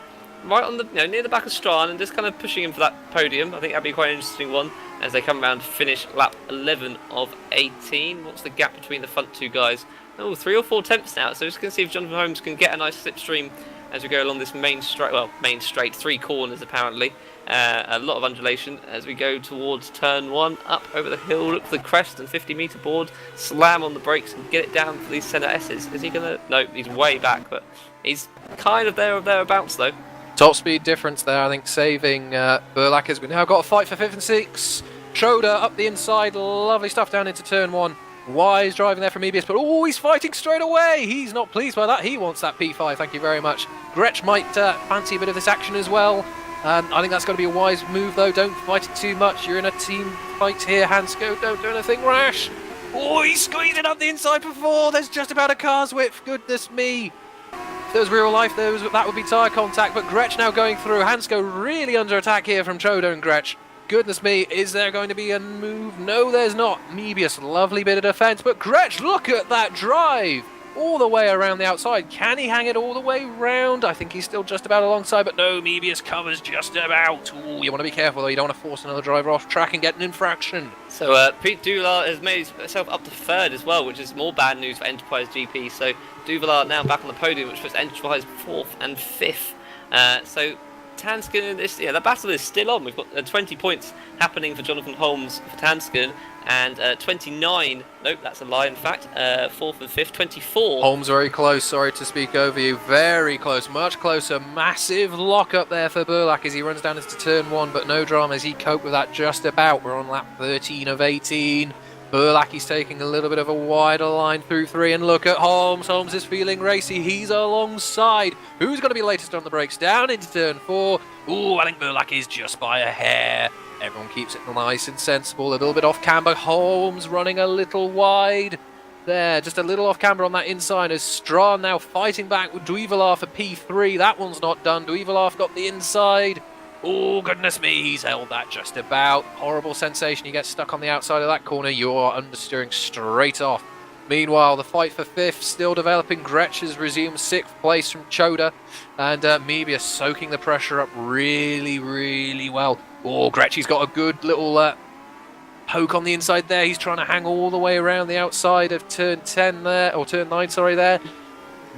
[SPEAKER 2] right on the near the back of Strachan and just kind of pushing him for that podium. I think that'd be quite an interesting one as they come around to finish lap 11 of 18. What's the gap between the front two guys? Oh, 3 or 4 tenths now. So just going to see if Jonathan Holmes can get a nice slipstream as we go along this main straight, 3 corners apparently. A lot of undulation as we go towards turn 1, up over the hill, look for the crest and 50-metre board, slam on the brakes and get it down for these centre S's. Is he going to? No, he's way back, but he's kind of there or thereabouts though.
[SPEAKER 1] Top speed difference there, I think, saving Burlack as we now got a fight for 5th and 6. Choda up the inside, lovely stuff down into turn 1. Wise driving there from Mebius, but oh, he's fighting straight away. He's not pleased by that. He wants that P5, thank you very much. Gretsch might fancy a bit of this action as well. I think that's going to be a wise move, though. Don't fight it too much. You're in a team fight here, Hansko. Don't do anything rash. Oh, he's squeezing up the inside before. There's just about a car's width. Goodness me. If there was real life, that would be tyre contact. But Gretsch now going through. Hansko really under attack here from Choda and Gretsch. Goodness me, is there going to be a move? No, there's not. Mebius, lovely bit of defence. But Gretsch, look at that drive. All the way around the outside. Can he hang it all the way round? I think he's still just about alongside, but no, Mebius covers just about. Ooh, you want to be careful though, you don't want to force another driver off track and get an infraction.
[SPEAKER 2] So Pete Duvalar has made himself up to 3rd as well, which is more bad news for Enterprise GP. So Duvalar now back on the podium, which puts Enterprise 4th and 5th. So Tanskin, that battle is still on. We've got 20 points happening for Jonathan Holmes for Tanskin, and 29, nope, that's a lie in fact, 4th and 5th, 24.
[SPEAKER 1] Holmes very close, sorry to speak over you, very close, much closer, massive lock up there for Burlack as he runs down into turn 1, but no dramas, he coped with that just about. We're on lap 13 of 18. Burlack is taking a little bit of a wider line through 3, and look at Holmes. Holmes is feeling racy. He's alongside. Who's going to be latest on the brakes? Down into turn 4. Ooh, I think Burlack is just by a hair. Everyone keeps it nice and sensible. A little bit off camber. Holmes running a little wide. There, just a little off camber on that inside as Strachan now fighting back with Duvalar for P3. That one's not done. Duvalar got the inside. Oh, goodness me, he's held that just about. Horrible sensation, you get stuck on the outside of that corner, you're understeering straight off. Meanwhile, the fight for 5th still developing. Gretsch has resumed 6th place from Choda, and Mebius soaking the pressure up really, really well. Oh, Gretsch, he's got a good little poke on the inside there. He's trying to hang all the way around the outside of turn 10 there, or turn 9, sorry, there.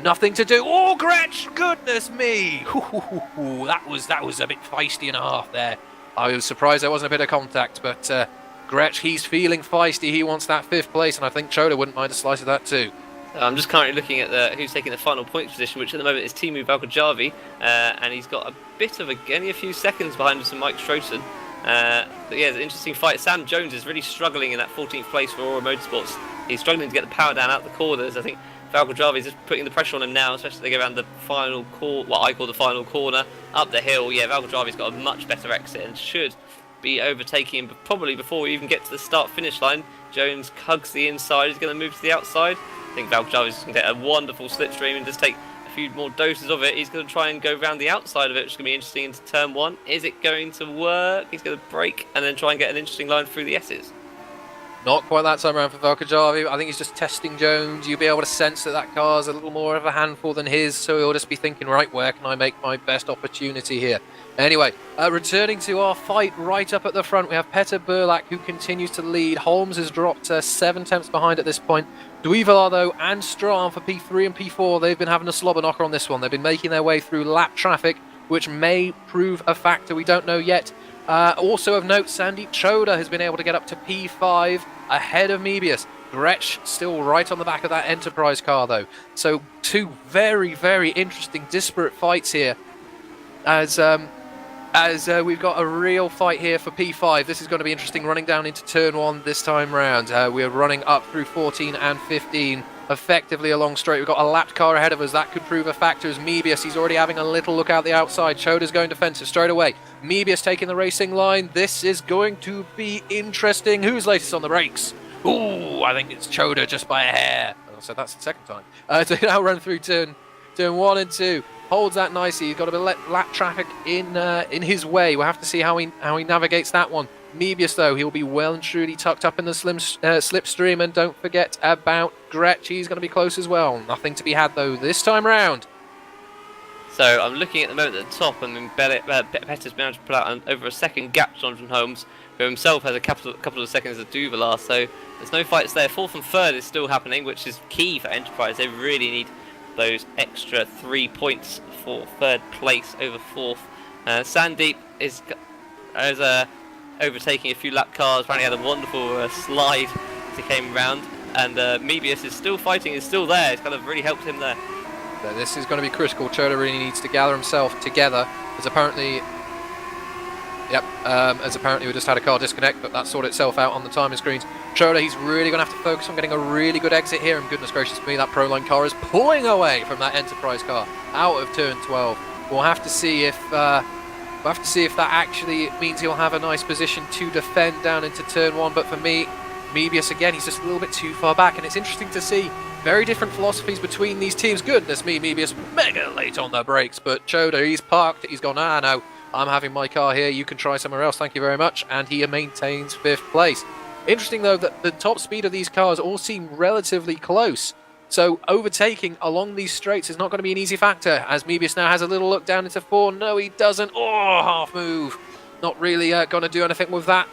[SPEAKER 1] Nothing to do. Oh, Gretsch! Goodness me! That was a bit feisty and a half there. I was surprised there wasn't a bit of contact, but Gretsch, he's feeling feisty. He wants that 5th place, and I think Choda wouldn't mind a slice of that too.
[SPEAKER 2] I'm just currently looking at who's taking the final points position, which at the moment is Timu Valkajavi, and he's got a bit of only a few seconds behind us and Mike Stroton. But yeah, it's an interesting fight. Sam Jones is really struggling in that 14th place for Aura Motorsports. He's struggling to get the power down out the corners. I think Valkajavi is just putting the pressure on him now, especially as they go around the final what I call the final corner, up the hill. Yeah, Valkajavi's got a much better exit and should be overtaking him probably before we even get to the start-finish line. Jones hugs the inside, he's going to move to the outside. I think Valkajavi's going to get a wonderful slipstream and just take a few more doses of it. He's going to try and go around the outside of it, which is going to be interesting into turn 1. Is it going to work? He's going to brake and then try and get an interesting line through the S's.
[SPEAKER 1] Not quite that time around for Valkajavi. I think he's just testing Jones. You'll be able to sense that that car's a little more of a handful than his, so he'll just be thinking, right, where can I make my best opportunity here? Anyway, returning to our fight right up at the front, we have Petter Burlack, who continues to lead. Holmes has dropped 7 tenths behind at this point. Duvalar, though, and Strachan for P3 and P4, they've been having a slobber knocker on this one. They've been making their way through lap traffic, which may prove a factor. We don't know yet. Also of note, Sandeep Choda has been able to get up to P5 ahead of Mebius. Gretsch still right on the back of that Enterprise car, though. So 2 very, very interesting, disparate fights here. As we've got a real fight here for P5. This is going to be interesting, running down into turn 1 this time round. We're running up through 14 and 15, effectively along straight. We've got a lapped car ahead of us. That could prove a factor as Mebius, he's already having a little look out the outside. Choda's going defensive straight away. Mebius taking the racing line. This is going to be interesting. Who's latest on the brakes? Ooh, I think it's Choda just by a hair. So that's the second time. To now run through turn 1 and 2. Holds that nicely. He's got a bit of lap traffic in his way. We'll have to see how he navigates that one. Mebius, though, he'll be well and truly tucked up in the slipstream. And don't forget about Gretsch. He's going to be close as well. Nothing to be had, though, this time round.
[SPEAKER 2] So I'm looking at the moment at the top, and Petter's managed to pull out over a second gap to Jonathan Holmes, who himself has a couple of seconds of Duvalier. So there's no fights there. 4th and 3rd is still happening, which is key for Enterprise. They really need those extra 3 points for 3rd place over 4th. Sandeep is overtaking a few lap cars. Apparently had a wonderful slide as he came round, and Mebius is still fighting, is still there. It's kind of really helped him there.
[SPEAKER 1] So this is going to be critical. Choda really needs to gather himself together, as apparently we just had a car disconnect, but that sorted itself out on the timing screens. Choda, he's really going to have to focus on getting a really good exit here, and goodness gracious me, that Proline car is pulling away from that Enterprise car out of turn 12. We'll have to see if that actually means he'll have a nice position to defend down into turn 1. But for me, Mebius again, he's just a little bit too far back, and it's interesting to see very different philosophies between these teams. Goodness me, Mebius mega late on the brakes, but Choda, he's parked, he's gone, no, I'm having my car here, you can try somewhere else, thank you very much, and he maintains 5th place. Interesting though that the top speed of these cars all seem relatively close, so overtaking along these straights is not going to be an easy factor, as Mebius now has a little look down into 4. No, he doesn't. Oh, half move. Not really going to do anything with that.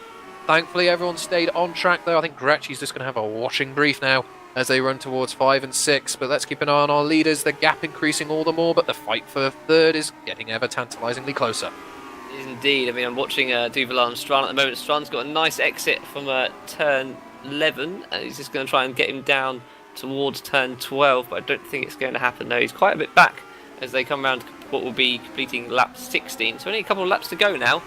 [SPEAKER 1] Thankfully, everyone stayed on track though. I think Gretsch's just going to have a watching brief now as they run towards 5 and 6. But let's keep an eye on our leaders. The gap increasing all the more, but the fight for 3rd is getting ever tantalisingly closer.
[SPEAKER 2] It is indeed. I mean, I'm watching Duvalier and Strand at the moment. Strand's got a nice exit from turn 11, and he's just going to try and get him down towards turn 12, but I don't think it's going to happen. No, he's quite a bit back as they come around to what will be completing lap 16. So only a couple of laps to go now.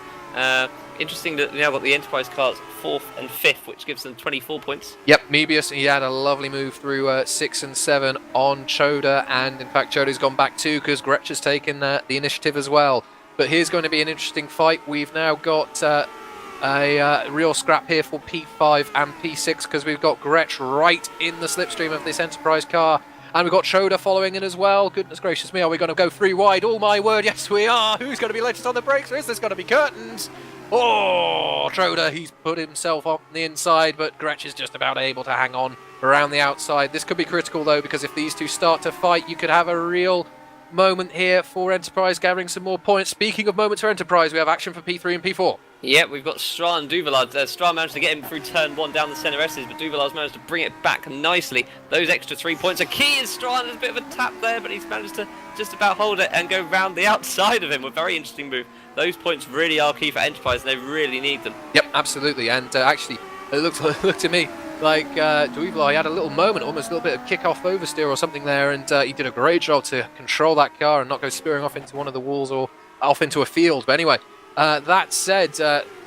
[SPEAKER 2] Interesting that they've now got the Enterprise cars 4th and 5th, which gives them 24 points.
[SPEAKER 1] Yep, Mebius, he had a lovely move through 6 and 7 on Choda, and in fact Choda's gone back too because Gretsch has taken the initiative as well. But here's going to be an interesting fight. We've now got a real scrap here for P5 and P6 because we've got Gretsch right in the slipstream of this Enterprise car. And we've got Choda following in as well. Goodness gracious me, are we going to go 3 wide? Oh my word, yes we are. Who's going to be latest on the brakes, or is this going to be curtains? Oh, Choda, he's put himself on the inside, but Gretsch is just about able to hang on around the outside. This could be critical though, because if these two start to fight, you could have a real moment here for Enterprise gathering some more points. Speaking of moments for Enterprise, we have action for P3 and P4.
[SPEAKER 2] Yeah, we've got Strand and Duvalier. Strand managed to get him through turn 1 down the centre S's, but Duvalier's managed to bring it back nicely. Those extra 3 points are key as Strand has a bit of a tap there, but he's managed to just about hold it and go round the outside of him. A very interesting move. Those points really are key for Enterprise, and they really need them.
[SPEAKER 1] Yep, absolutely. And actually, it looked to me like Duvalier had a little moment, almost a little bit of kick-off oversteer or something there, and he did a great job to control that car and not go spearing off into one of the walls or off into a field. But anyway, that said,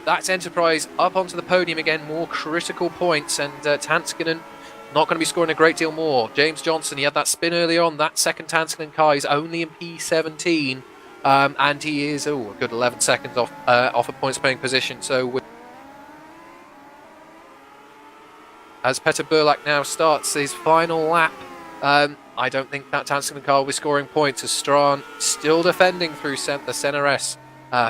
[SPEAKER 1] that's Enterprise up onto the podium again, more critical points, and Tanskinen not going to be scoring a great deal more. James Johnson, he had that spin early on. That second Tanskinen car is only in P17, and he is a good 11 seconds off a points paying position. So as Petter Burlak now starts his final lap, I don't think that Tanskinen car will be scoring points, as Strand still defending through the Senna S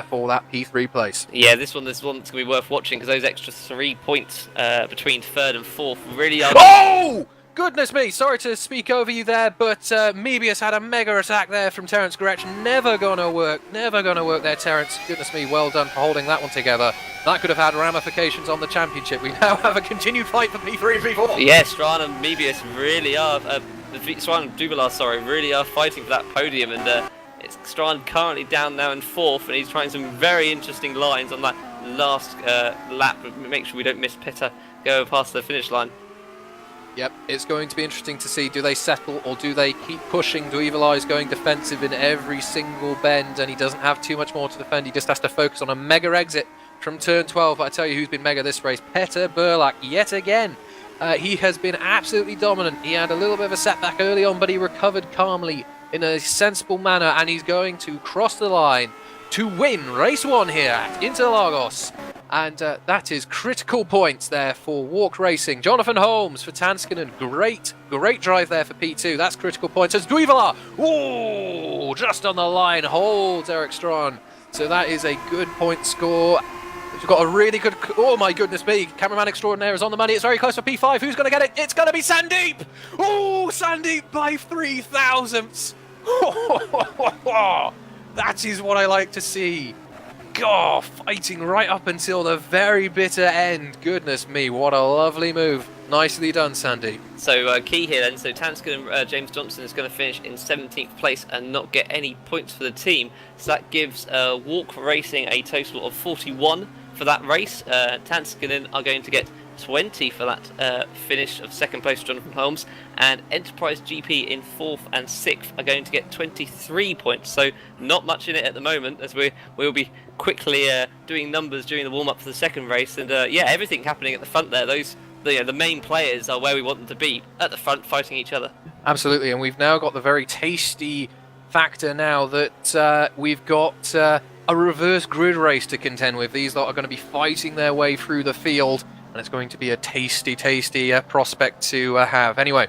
[SPEAKER 1] for that P3 place.
[SPEAKER 2] Yeah, this one's going to be worth watching because those extra 3 points between 3rd and 4th really are...
[SPEAKER 1] Oh! Goodness me, sorry to speak over you there, but Mebius had a mega attack there from Terence Gretsch. Never gonna work there, Terence. Goodness me, well done for holding that one together. That could have had ramifications on the championship. We now have a continued fight for P3 and P4.
[SPEAKER 2] Yeah, Strand and Mebius really are, Strand and Duvalier, really are fighting for that podium, and it's Strand currently down now in 4th, and he's trying some very interesting lines on that last lap. Make sure we don't miss Petter go past the finish line.
[SPEAKER 1] Yep, it's going to be interesting to see, do they settle or do they keep pushing? Duvalier is going defensive in every single bend, and he doesn't have too much more to defend. He just has to focus on a mega exit from turn 12. But I tell you who's been mega this race, Petter Burlak, yet again. He has been absolutely dominant. He had a little bit of a setback early on, but he recovered calmly in a sensible manner, and he's going to cross the line to win race 1 here at Interlagos. And that is critical points there for Walk Racing. Jonathan Holmes for Tanskinen. Great drive there for P2. That's critical points. As Duivala, ooh, just on the line, holds Eric Strawn. So that is a good point score. We've got a really good... Oh, my goodness me. Cameraman extraordinaire is on the money. It's very close for P5. Who's going to get it? It's going to be Sandeep. Oh, Sandeep by 3 thousandths. That is what I like to see. God, fighting right up until the very bitter end. Goodness me, what a lovely move. Nicely done, Sandeep.
[SPEAKER 2] So key here then, so Tanskin and James Johnson is going to finish in 17th place and not get any points for the team. So that gives Walk Racing a total of 41 for that race. Tanskinen are going to get 20 for that finish of second place for Jonathan Holmes, and Enterprise GP in 4th and 6th are going to get 23 points. So not much in it at the moment, as we'll be quickly doing numbers during the warm-up for the second race. And yeah, everything happening at the front there. Those the main players are where we want them to be, at the front, fighting each other.
[SPEAKER 1] Absolutely, and we've now got the very tasty factor now that we've got a reverse grid race to contend with. These lot are going to be fighting their way through the field, and it's going to be a tasty prospect to have. Anyway,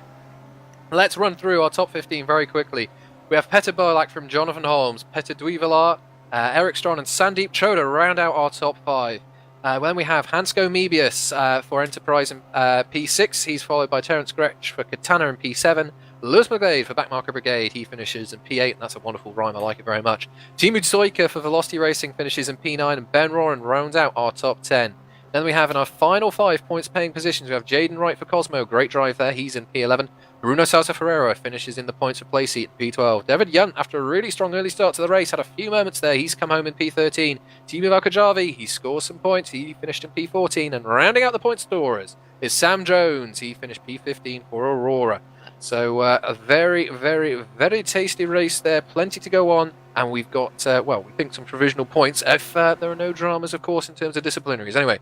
[SPEAKER 1] let's run through our top 15 very quickly. We have Petter Burlak from Jonathan Holmes, Petter Duivala, Eric Strawn and Sandeep Choda round out our top 5. Then we have Hansko Mebius for Enterprise in P6. He's followed by Terence Gretsch for Katana in P7. Lewis McGlade for Backmarker Brigade. He finishes in P8, and that's a wonderful rhyme. I like it very much. Timu Tsoika for Velocity Racing finishes in P9, and Ben Roran rounds out our top 10. Then we have in our final 5 points paying positions, we have Jaden Wright for Cosmo. Great drive there. He's in P11. Bruno Sousa Ferreira finishes in the points for place seat in P12. David Yunt, after a really strong early start to the race, had a few moments there. He's come home in P13. Timu Valkajavi, he scores some points. He finished in P14. And rounding out the point scorers is Sam Jones. He finished P15 for Aurora. So a very tasty race there. Plenty to go on. And we've got, well, we think some provisional points if there are no dramas, of course, in terms of disciplinaries. Anyway,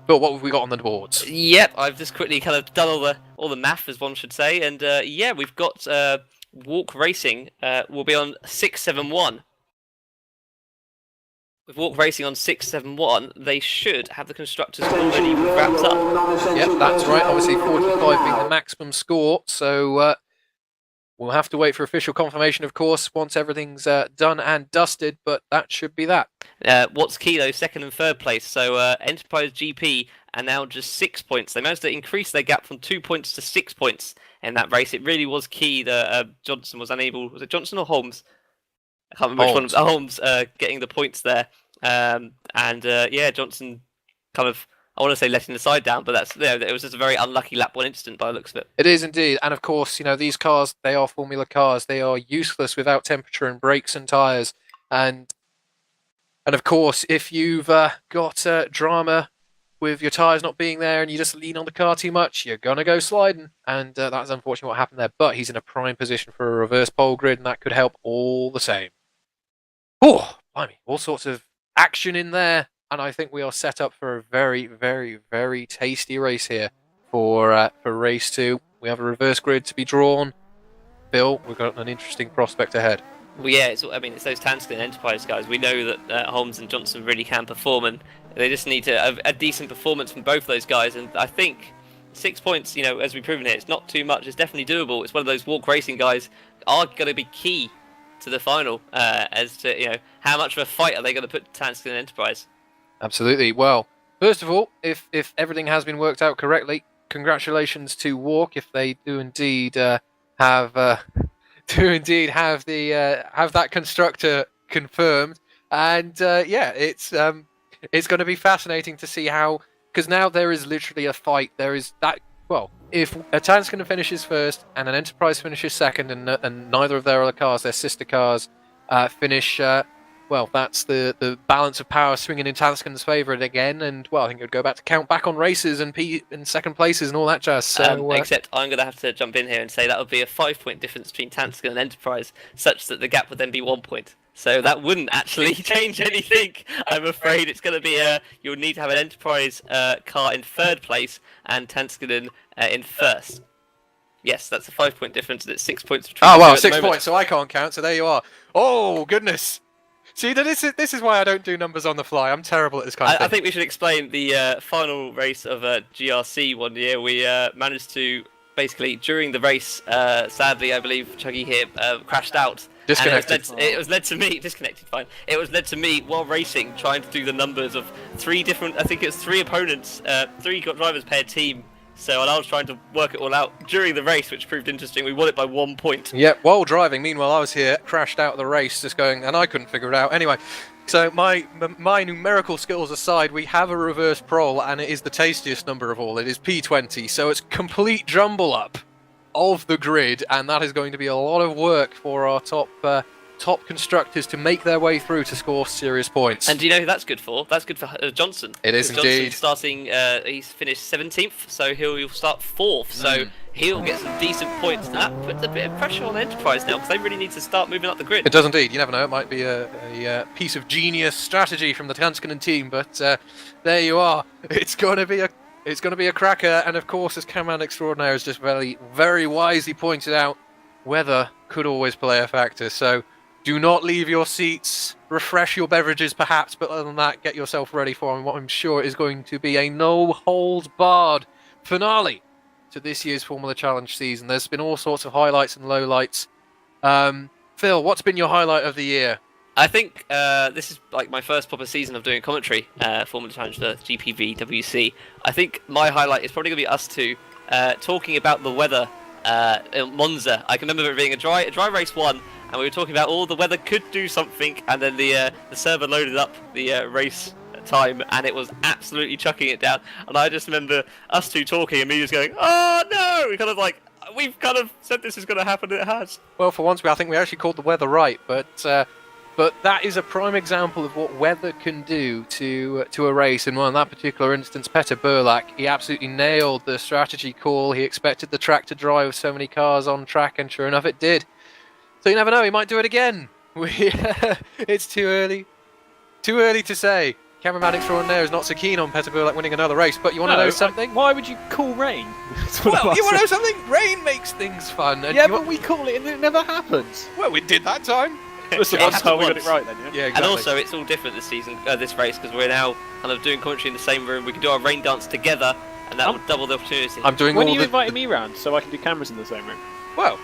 [SPEAKER 1] Bill, what have we got on the boards?
[SPEAKER 2] Yep, I've just quickly kind of done all the math, as one should say, and yeah, we've got Walk Racing will be on 671. With Walk Racing on 671, they should have the constructors already wrapped up.
[SPEAKER 1] Yep, that's right. Obviously, 45 being the maximum score, so we'll have to wait for official confirmation, of course, once everything's done and dusted, but that should be that.
[SPEAKER 2] What's key, though, second and third place. So Enterprise GP are now just 6 points. They managed to increase their gap from 2 points to 6 points in that race. It really was key that Johnson was unable... Was it Johnson or Holmes? I can't remember which one. Holmes getting the points there. Yeah, Johnson kind of... I want to say letting the side down, but that's it was just a very unlucky lap 1 incident by the looks of it.
[SPEAKER 1] It is indeed, and of course, you know, these cars, they are Formula cars. They are useless without temperature and brakes and tyres. And of course, if you've got drama with your tyres not being there and you just lean on the car too much, you're going to go sliding. And that's unfortunately what happened there. But he's in a prime position for a reverse pole grid, and that could help all the same. Oh, blimey, all sorts of action in there. And I think we are set up for a very tasty race here for race 2. We have a reverse grid to be drawn. Bill, we've got an interesting prospect ahead.
[SPEAKER 2] Well, yeah, it's those Tanskin Enterprise guys. We know that Holmes and Johnson really can perform, and they just need a decent performance from both those guys. And I think 6 points, you know, as we've proven here, it's not too much. It's definitely doable. It's one of those Walk Racing guys are going to be key to the final as to, you know, how much of a fight are they going to put Tanskin Enterprise.
[SPEAKER 1] Absolutely. Well, first of all, if everything has been worked out correctly, congratulations to Walk if they do indeed have that constructor confirmed. And yeah, it's going to be fascinating to see how, because now there is literally a fight. There is that. Well, if a Tanskin finishes first and an Enterprise finishes second, and neither of their other cars, their sister cars, finish. Well, that's the balance of power swinging in Tanskin's favour again, and well, I think it would go back to count back on races and second places and all that jazz. So,
[SPEAKER 2] except I'm going to have to jump in here and say that would be a 5-point difference between Tanskin and Enterprise, such that the gap would then be 1 point. So that wouldn't actually change anything. I'm afraid it's going to be you'll need to have an Enterprise car in third place and Tanskin in first. Yes, that's a 5-point difference, and it's 6 points between.
[SPEAKER 1] Oh well, 6 points. So I can't count. So there you are. Oh goodness. See, this is why I don't do numbers on the fly. I'm terrible at this kind of thing.
[SPEAKER 2] I think we should explain the final race of GRC one year. We managed to basically during the race. Sadly, I believe Chuggy here crashed out.
[SPEAKER 1] Disconnected.
[SPEAKER 2] And it was led to me disconnected. Fine. It was led to me while racing, trying to do the numbers of three different. I think it was three opponents, three drivers per team. So and I was trying to work it all out during the race, which proved interesting. We won it by 1 point.
[SPEAKER 1] Yeah, while driving. Meanwhile, I was here, crashed out of the race, just going, and I couldn't figure it out. Anyway, so my numerical skills aside, we have a reverse prol, and it is the tastiest number of all. It is P20, so it's complete jumble up of the grid, and that is going to be a lot of work for our top constructors to make their way through to score serious points.
[SPEAKER 2] And do you know who that's good for? That's good for Johnson.
[SPEAKER 1] It is indeed.
[SPEAKER 2] Johnson starting, he's finished 17th, so he'll start 4th. So he'll get some decent points. And that puts a bit of pressure on Enterprise now, because they really need to start moving up the grid.
[SPEAKER 1] It does indeed. You never know. It might be a piece of genius strategy from the Tanskanen team, but there you are. It's going to be a cracker. And of course, as Cameraman Extraordinaire has just very, very wisely pointed out, weather could always play a factor. So do not leave your seats, refresh your beverages perhaps, but other than that, get yourself ready for what I'm sure is going to be a no-holds-barred finale to this year's Formula Challenge season. There's been all sorts of highlights and lowlights. Phil, what's been your highlight of the year?
[SPEAKER 2] I think this is like my first proper season of doing commentary, Formula Challenge, the GPVWC. I think my highlight is probably going to be us two talking about the weather in Monza. I can remember it being a dry race one, and we were talking about the weather could do something, and then the server loaded up the race time, and it was absolutely chucking it down. And I just remember us two talking, and me just going, "Oh no!" We've kind of said this is going to happen, and it has.
[SPEAKER 1] Well, for once, I think we actually called the weather right, but that is a prime example of what weather can do to a race. And in that particular instance, Petter Burlak, he absolutely nailed the strategy call. He expected the track to dry with so many cars on track, and sure enough, it did. So you never know, he might do it again. It's too early to say. Cameraman Extraordinaire is not so keen on Petter Burlak winning another race, but you want to know something?
[SPEAKER 4] Why would you call rain?
[SPEAKER 1] Well, you want to know something? Rain makes things fun. And
[SPEAKER 4] yeah, but we call it and it never happens.
[SPEAKER 1] Well, we did that time.
[SPEAKER 4] That's the one time we got it right then, yeah?
[SPEAKER 1] Yeah, exactly.
[SPEAKER 2] And also, it's all different this season, this race, because we're now kind of doing commentary in the same room. We can do our rain dance together, and that will double the opportunity.
[SPEAKER 1] I'm doing
[SPEAKER 4] when
[SPEAKER 1] all
[SPEAKER 4] are you inviting me round so I can do cameras in the same room?
[SPEAKER 1] Well,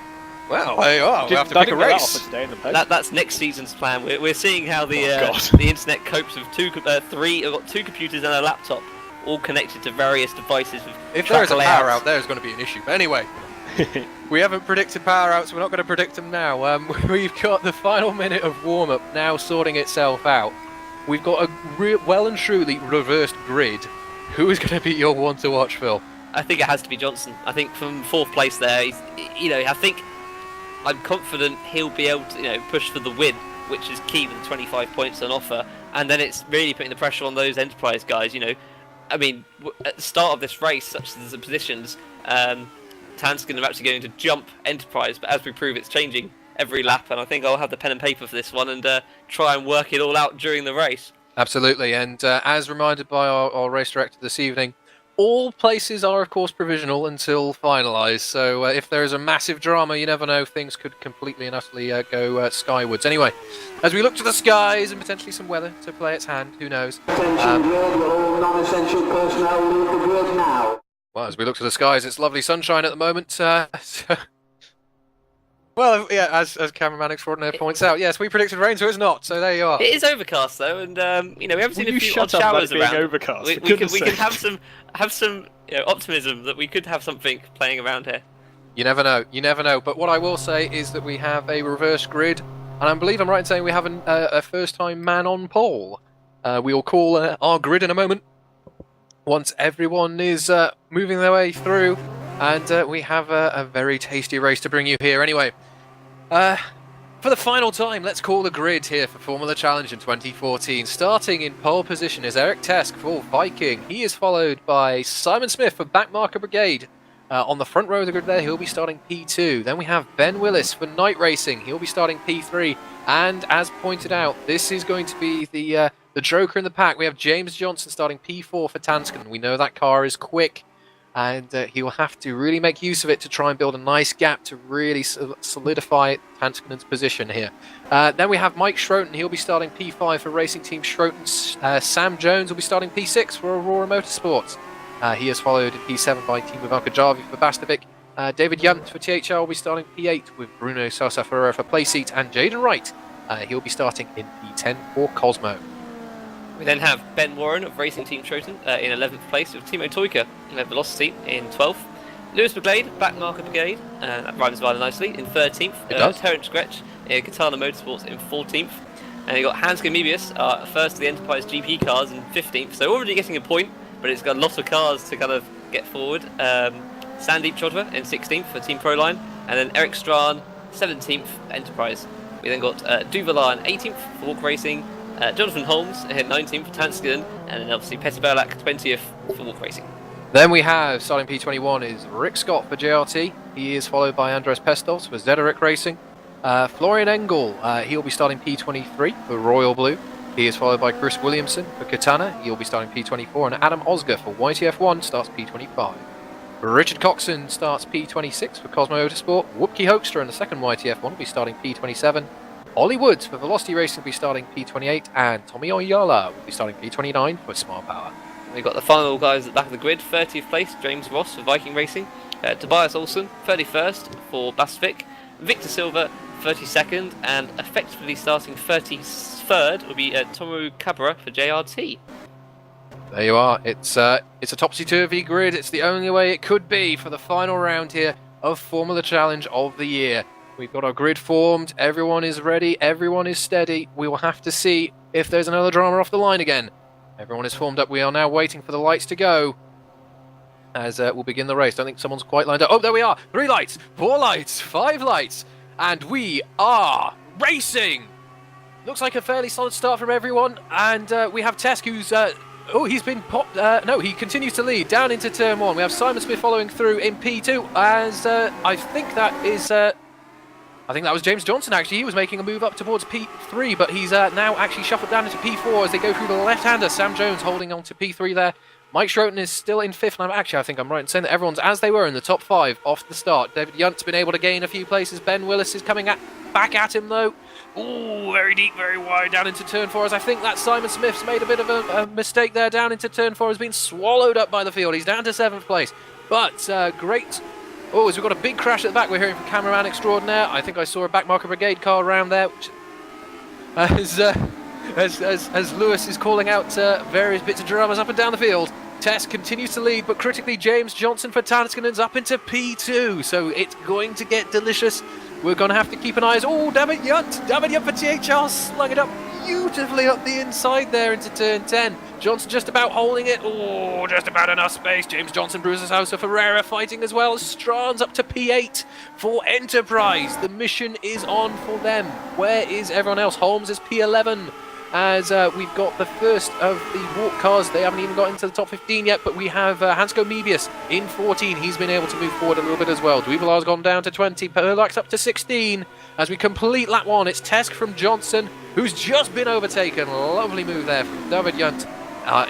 [SPEAKER 1] there you are. We have to pick a race.
[SPEAKER 2] That's next season's plan. We're seeing how the internet copes with two computers and a laptop, all connected to various devices.
[SPEAKER 1] If there is a power out, there's going to be an issue. But anyway, we haven't predicted power outs. We're not going to predict them now. We've got the final minute of warm-up now sorting itself out. We've got a well and truly reversed grid. Who is going to be your one to watch, Phil?
[SPEAKER 2] I think it has to be Johnson. I think from 4th place there, I think I'm confident he'll be able to, push for the win, which is key with the 25 points on offer. And then it's really putting the pressure on those Enterprise guys. I mean, at the start of this race, such as the positions, Tanskanen are actually going to jump Enterprise, but as we prove, it's changing every lap. And I think I'll have the pen and paper for this one and try and work it all out during the race.
[SPEAKER 1] Absolutely, and as reminded by our race director this evening, all places are, of course, provisional until finalised, so if there is a massive drama, you never know, things could completely and utterly go skywards. Anyway, as we look to the skies and potentially some weather to play its hand, who knows?
[SPEAKER 3] Attention grid, all non-essential personnel leave the grid now.
[SPEAKER 1] Well, as we look to the skies, it's lovely sunshine at the moment. Well, yeah, as Cameraman Extraordinaire points out, yes, we predicted rain, so it's not. So there you are.
[SPEAKER 2] It is overcast though, and we haven't seen a few odd showers around.
[SPEAKER 4] Overcast,
[SPEAKER 2] we can have some optimism that we could have something playing around here.
[SPEAKER 1] You never know. You never know. But what I will say is that we have a reverse grid, and I believe I'm right in saying we have a first-time man on pole. We will call our grid in a moment once everyone is moving their way through, and we have a very tasty race to bring you here. Anyway. For the final time, let's call the grid here for Formula Challenge in 2014. Starting in pole position is Eric Tesk for Viking. He is followed by Simon Smith for Backmarker Brigade. On the front row of the grid there, he'll be starting P2. Then we have Ben Willis for Night Racing. He'll be starting P3. And as pointed out, this is going to be the joker in the pack. We have James Johnson starting P4 for Tanskanen. We know that car is quick. and he will have to really make use of it to try and build a nice gap to really solidify Tanskinen's position here. Then we have Mike Schroten. He'll be starting P5 for Racing Team Schroten. Sam Jones will be starting P6 for Aurora Motorsports. He is followed in P7 by Team Ivanka Jarvi for Bastovic. David Yunt for THR will be starting P8 with Bruno Sosa Ferreira for Playseat, and Jaden Wright, he'll be starting in P10 for Cosmo.
[SPEAKER 2] We then have Ben Warren of Racing Team Schroten in 11th place, with Timo Toika in Velocity in 12th. Lewis Brigade, backmarker Brigade, that rhymes rather nicely, in 13th. Terence Gretsch in Katana Motorsports in 14th. And you got Hans Gamibius, first of the Enterprise GP cars, in 15th. So already getting a point, but it's got a lot of cars to kind of get forward. Sandeep Chodhra in 16th for Team Proline, and then Eric Strachan, 17th Enterprise. We then got Duvalar in 18th for Walk Racing, Jonathan Holmes in 19th for Tanskinen, and then obviously Petter Berlak 20th for Walk Racing.
[SPEAKER 1] Then we have, starting P21, is Rick Scott for JRT. He is followed by Andres Pestos for Zederic Racing. Florian Engel, he'll be starting P23 for Royal Blue. He is followed by Chris Williamson for Katana. He'll be starting P24, and Adam Osger for YTF1 starts P25. Richard Coxon starts P26 for Cosmo Motorsport. Whoopke Hoekstra in the second YTF1 will be starting P27. Ollie Woods for Velocity Racing will be starting P28, and Tommy Oyala will be starting P29 for Smart Power.
[SPEAKER 2] We've got the final guys at the back of the grid. 30th place, James Ross for Viking Racing. Tobias Olsen, 31st for Bastovic. Victor Silva, 32nd, and effectively starting 33rd will be Tomoru Kabura for JRT.
[SPEAKER 1] There you are. It's a topsy-turvy grid. It's the only way it could be for the final round here of Formula Challenge of the year. We've got our grid formed. Everyone is ready. Everyone is steady. We will have to see if there's another drama off the line again. Everyone is formed up. We are now waiting for the lights to go as we'll begin the race. I don't think someone's quite lined up. Oh, there we are. 3 lights, 4 lights, 5 lights, and we are racing. Looks like a fairly solid start from everyone, and we have Tesk, who's he's been popped. No, he continues to lead down into turn 1. We have Simon Smith following through in P2, as I think that is. I think that was James Johnson, actually. He was making a move up towards P3, but he's now actually shuffled down into P4 as they go through the left-hander. Sam Jones holding on to P3 there. Mike Schroten is still in 5th, and I think I'm right in saying that everyone's as they were in the top 5 off the start. David Yunt's been able to gain a few places. Ben Willis is coming back at him, though. Ooh, very deep, very wide down into turn 4, as I think that Simon Smith's made a bit of a mistake there down into turn 4. Has been swallowed up by the field. He's down to 7th place. But great. Oh, as we've got a big crash at the back, we're hearing from cameraman extraordinaire. I think I saw a backmarker brigade car around there, which, as Lewis is calling out various bits of dramas up and down the field. Tess continues to lead, but critically James Johnson for Tanskinen's up into P2, so it's going to get delicious. We're going to have to keep an eye. Oh, David Yunt for THR slung it up beautifully up the inside there into turn 10. Johnson just about holding it. Oh, just about enough space. James Johnson, Bruiser Sousa, Ferreira fighting as well. Stran's up to P8 for Enterprise. The mission is on for them. Where is everyone else? Holmes is P11. As we've got the first of the walk cars. They haven't even got into the top 15 yet, but we have Hansko Mebius in 14. He's been able to move forward a little bit as well. Dweebelar's gone down to 20. Perlak's up to 16. As we complete lap 1, it's Tesk from Johnson, who's just been overtaken. Lovely move there from David Yunt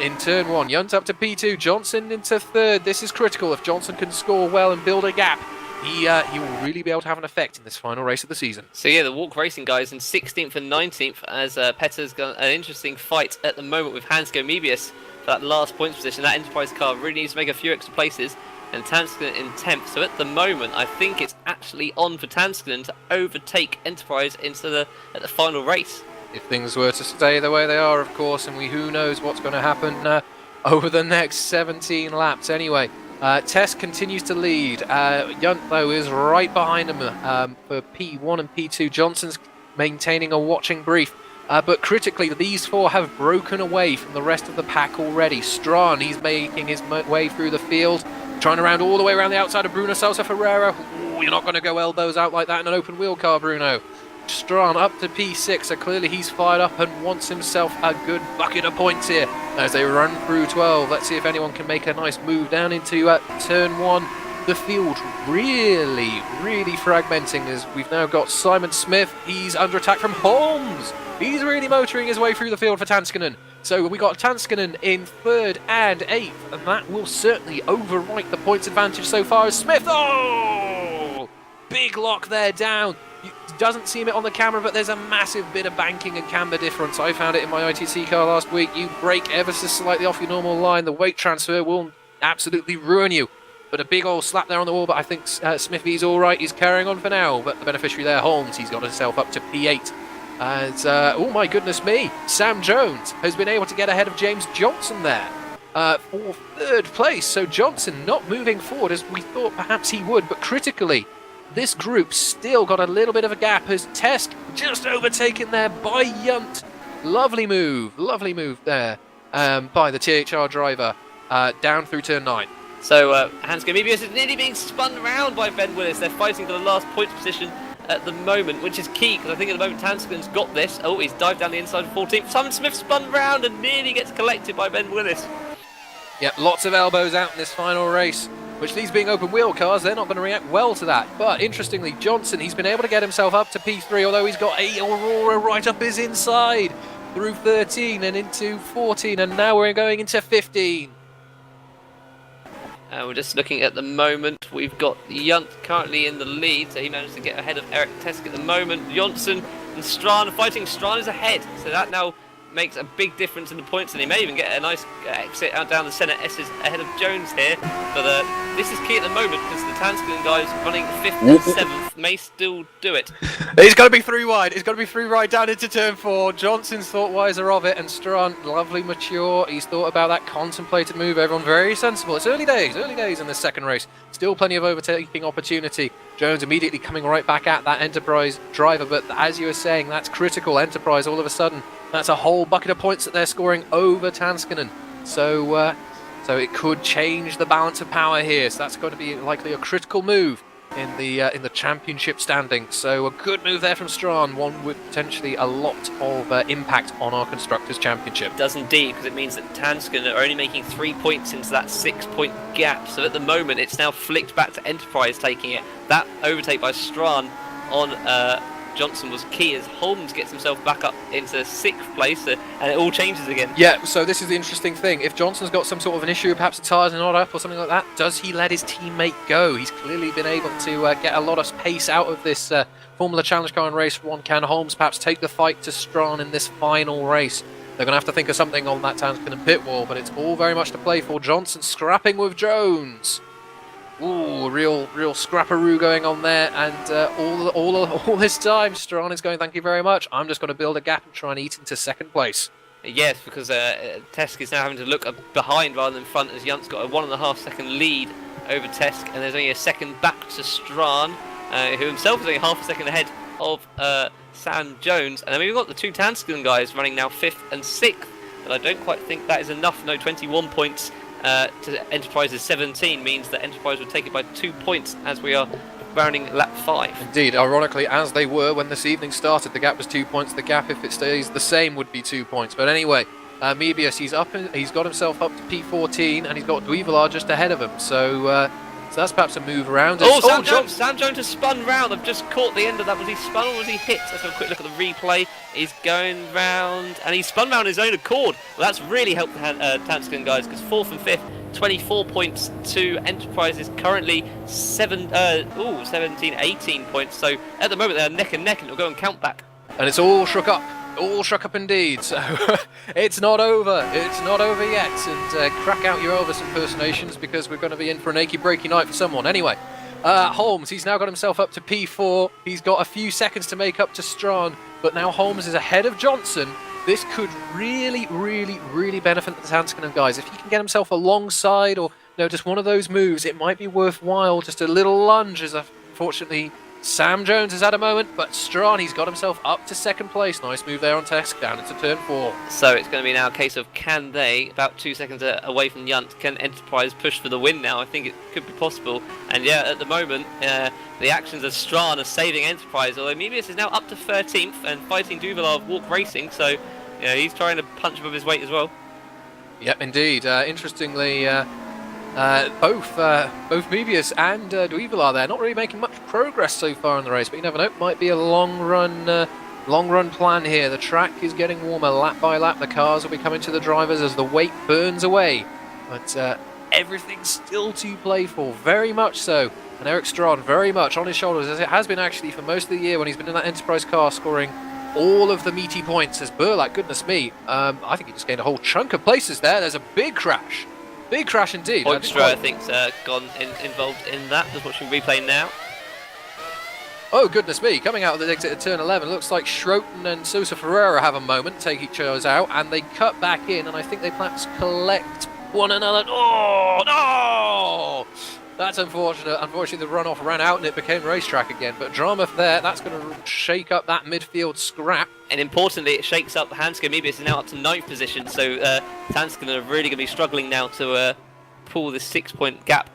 [SPEAKER 1] in turn 1. Yunt up to P2. Johnson into 3rd. This is critical. If Johnson can score well and build a gap, he will really be able to have an effect in this final race of the season.
[SPEAKER 2] So yeah, the Walk Racing guys in 16th and 19th, as Petter's got an interesting fight at the moment with Hansko Mebius for that last points position. That Enterprise car really needs to make a few extra places, and Tanskinen in 10th. So at the moment, I think it's actually on for Tanskinen to overtake Enterprise at the final race.
[SPEAKER 1] If things were to stay the way they are, of course, and who knows what's going to happen over the next 17 laps anyway. Tess continues to lead. Yunt, though, is right behind him for P1 and P2. Johnson's maintaining a watching brief. But critically, these 4 have broken away from the rest of the pack already. Strachan, he's making his way through the field, trying to round all the way around the outside of Bruno Salsa Ferreira. Ooh, you're not going to go elbows out like that in an open wheel car, Bruno. Strachan up to P6, so clearly he's fired up and wants himself a good bucket of points here as they run through 12. Let's see if anyone can make a nice move down into turn 1. The field really fragmenting as we've now got Simon Smith. He's under attack from Holmes. He's really motoring his way through the field for Tanskinen. So we got Tanskanen in 3rd and 8th, and that will certainly overwrite the points advantage so far as Smith. Oh! Big lock there down. Doesn't seem it on the camera, but there's a massive bit of banking and camber difference. I found it in my ITC car last week. You brake ever so slightly off your normal line, the weight transfer will absolutely ruin you. But a big old slap there on the wall, but I think Smithy's all right. He's carrying on for now. But the beneficiary there, Holmes, he's got himself up to P8. And, oh my goodness me, Sam Jones has been able to get ahead of James Johnson there for 3rd place. So Johnson not moving forward as we thought perhaps he would, but critically, this group still got a little bit of a gap as Tesk just overtaken there by Yunt. Lovely move there by the THR driver down through turn 9.
[SPEAKER 2] So Hansko Mebius is nearly being spun round by Ben Willis. They're fighting for the last points position at the moment, which is key, because I think at the moment Tanskanen's got this. Oh, he's dived down the inside of 14th. Simon Smith spun round and nearly gets collected by Ben Willis.
[SPEAKER 1] Yep, lots of elbows out in this final race, which these being open wheel cars, they're not going to react well to that. But interestingly, Johnson, he's been able to get himself up to P3, although he's got a Aurora right up his inside through 13 and into 14, and now we're going into 15.
[SPEAKER 2] We're just looking at the moment. We've got Yunt currently in the lead, so he managed to get ahead of Eric Tesk at the moment. Johnson and Strachan are fighting. Strachan is ahead, so that now makes a big difference in the points, and he may even get a nice exit out down the centre S's ahead of Jones here. But this is key at the moment, because the Tanskanen guys running 5th and 7th may still do it.
[SPEAKER 1] He's got to be 3 wide. He's got to be 3 right down into turn 4. Johnson's thought wiser of it, and Strachan, lovely, mature. He's thought about that contemplated move. Everyone very sensible. It's early days in this second race. Still plenty of overtaking opportunity. Jones immediately coming right back at that Enterprise driver, but as you were saying, that's critical. Enterprise all of a sudden, that's a whole bucket of points that they're scoring over Tanskanen. So it could change the balance of power here. So that's going to be likely a critical move in the championship standings. So a good move there from Strachan, one with potentially a lot of impact on our Constructors' Championship.
[SPEAKER 2] It does indeed, because it means that Tanskanen are only making 3 points into that 6-point gap. So at the moment, it's now flicked back to Enterprise taking it. That overtake by Strachan on Johnson was key as Holmes gets himself back up into 6th place, and it all changes again.
[SPEAKER 1] Yeah, so this is the interesting thing. If Johnson's got some sort of an issue, perhaps the tyres are not up or something like that, does he let his teammate go? He's clearly been able to get a lot of pace out of this Formula Challenge car in race 1. Can Holmes perhaps take the fight to Strachan in this final race? They're going to have to think of something on that Tanskanen pit wall, but it's all very much to play for. Johnson scrapping with Jones. Ooh, real scrapperoo going on there, and all this time, Strachan is going, thank you very much. I'm just going to build a gap and try and eat into 2nd place.
[SPEAKER 2] Yes, because Tesk is now having to look behind rather than front, as Yunt's got a 1.5-second lead over Tesk, and there's only a second back to Strachan, who himself is only half a second ahead of Sam Jones. And then we've got the 2 Tanskanen guys running now 5th and 6th, but I don't quite think that is enough. No, 21 points to Enterprise's 17 means that Enterprise would take it by 2 points as we are rounding lap 5.
[SPEAKER 1] Indeed, ironically, as they were when this evening started, the gap was 2 points. The gap, if it stays the same, would be 2 points. But anyway, Mebius, he's got himself up to P14, and he's got Duivelar just ahead of him. So that's perhaps a move around.
[SPEAKER 2] Sam Jones has spun round. I've just caught the end of that. Was he spun or was he hit? Let's have a quick look at the replay. He's going round, and he's spun round his own accord. Well, that's really helped the Tanskanen guys, because 4th and 5th, 24 points to Enterprises, currently 17, 18 points. So at the moment they're neck and neck, and it'll go and count back.
[SPEAKER 1] And it's all shook up. All shook up indeed, so it's not over yet, and crack out your Elvis impersonations, because we're going to be in for an achy breaky night for someone. Anyway, Holmes, he's now got himself up to P4, he's got a few seconds to make up to Strachan, but now Holmes is ahead of Johnson. This could really benefit the Tanskanen guys. If he can get himself alongside, or just one of those moves, it might be worthwhile. Just a little lunge, as unfortunately Sam Jones has had a moment, but Strachan, he's got himself up to 2nd place. Nice move there on Tesk, down into turn 4.
[SPEAKER 2] So it's going to be now a case of, can they, about 2 seconds away from Yunt, can Enterprise push for the win now? I think it could be possible. And yeah, at the moment, the actions of Strachan are saving Enterprise, although Mebius is now up to 13th and fighting Duvilar of Walk Racing, so he's trying to punch above his weight as well.
[SPEAKER 1] Yep, indeed. Interestingly, both Mebius and Duivelar there not really making much progress so far in the race, but you never know, might be a long run long run plan here. The track is getting warmer lap by lap. The cars will be coming to the drivers as the weight burns away. But everything's still to play for, very much so. And Eric Strawn very much on his shoulders, as it has been actually for most of the year when he's been in that Enterprise car, scoring all of the meaty points. As Burlack, goodness me, I think he just gained a whole chunk of places there. There's a big crash. Big crash indeed.
[SPEAKER 2] Hoekstra, I think, involved in that. Just watching replay now.
[SPEAKER 1] Oh, goodness me. Coming out of the exit at turn 11, looks like Schroten and Sosa Ferreira have a moment, take each other's out, and they cut back in, and I think they perhaps collect one another. Oh, no! That's unfortunate. Unfortunately, the runoff ran out and it became racetrack again. But drama there, that's going to shake up that midfield scrap.
[SPEAKER 2] And importantly, it shakes up Hanska Mebius is now up to 9th position. So Tanskinen are really going to be struggling now to pull this 6-point gap.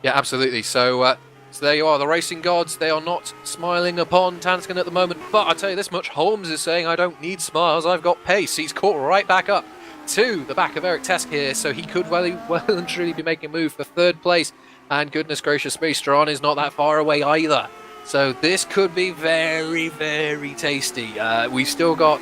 [SPEAKER 1] Yeah, absolutely. So there you are, the racing gods. They are not smiling upon Tanskin at the moment. But I'll tell you this much, Holmes is saying, I don't need smiles, I've got pace. He's caught right back up to the back of Eric Tesk here, so he could well and truly be making a move for 3rd place. And goodness gracious me, Strawn is not that far away either. So this could be very, very tasty. We've still got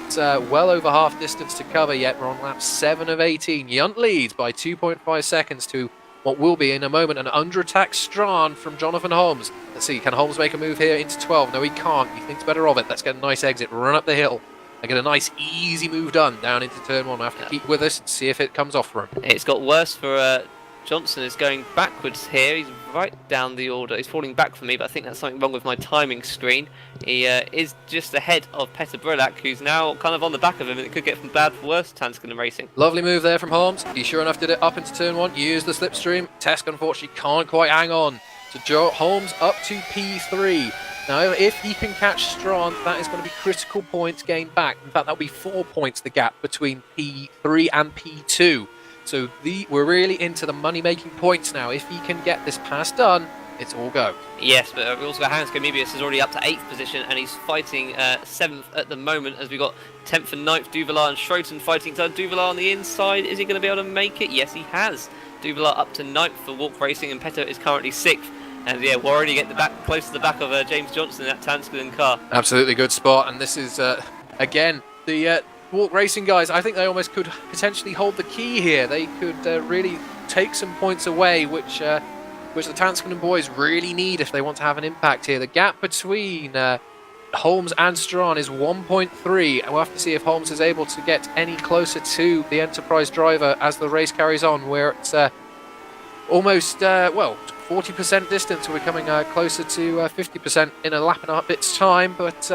[SPEAKER 1] well over half distance to cover yet. We're on lap 7 of 18. Yunt leads by 2.5 seconds to what will be in a moment an under-attack Strawn from Jonathan Holmes. Let's see, can Holmes make a move here into 12? No, he can't. He thinks better of it. Let's get a nice exit, run up the hill. And get a nice easy move done down into turn 1. I have to keep with us and see if it comes off for him.
[SPEAKER 2] It's got worse for Johnson. Is going backwards here. He's right down the order. He's falling back for me, but I think that's something wrong with my timing screen. He is just ahead of Petter Brulak, who's now kind of on the back of him, and it could get from bad for worse, Tanskinen Racing.
[SPEAKER 1] Lovely move there from Holmes. He sure enough did it up into turn 1. Used the slipstream. Tesk unfortunately can't quite hang on. So Joe Holmes up to P3. Now, if he can catch Strawn, that is going to be critical points gained back. In fact, that'll be 4 points, the gap between P3 and P2. So we're really into the money-making points now. If he can get this pass done, it's all go.
[SPEAKER 2] Yes, but we also got Hanska Mebius is already up to 8th position, and he's fighting 7th at the moment, as we got 10th and 9th, Duvallard and Schroten fighting. So Duvallard on the inside, is he going to be able to make it? Yes, he has. Duvallard up to 9th for Walk Racing, and Petter is currently 6th. And yeah, we're already getting close to the back of James Johnson in that Tanskinen car.
[SPEAKER 1] Absolutely good spot, and this is, again, the Walk Racing guys, I think they almost could potentially hold the key here. They could really take some points away, which the Tanskinen boys really need if they want to have an impact here. The gap between Holmes and Strawn is 1.3, and we'll have to see if Holmes is able to get any closer to the Enterprise driver as the race carries on, where it's almost, 40% distance. We're coming closer to 50% in a lap and a bit's time, but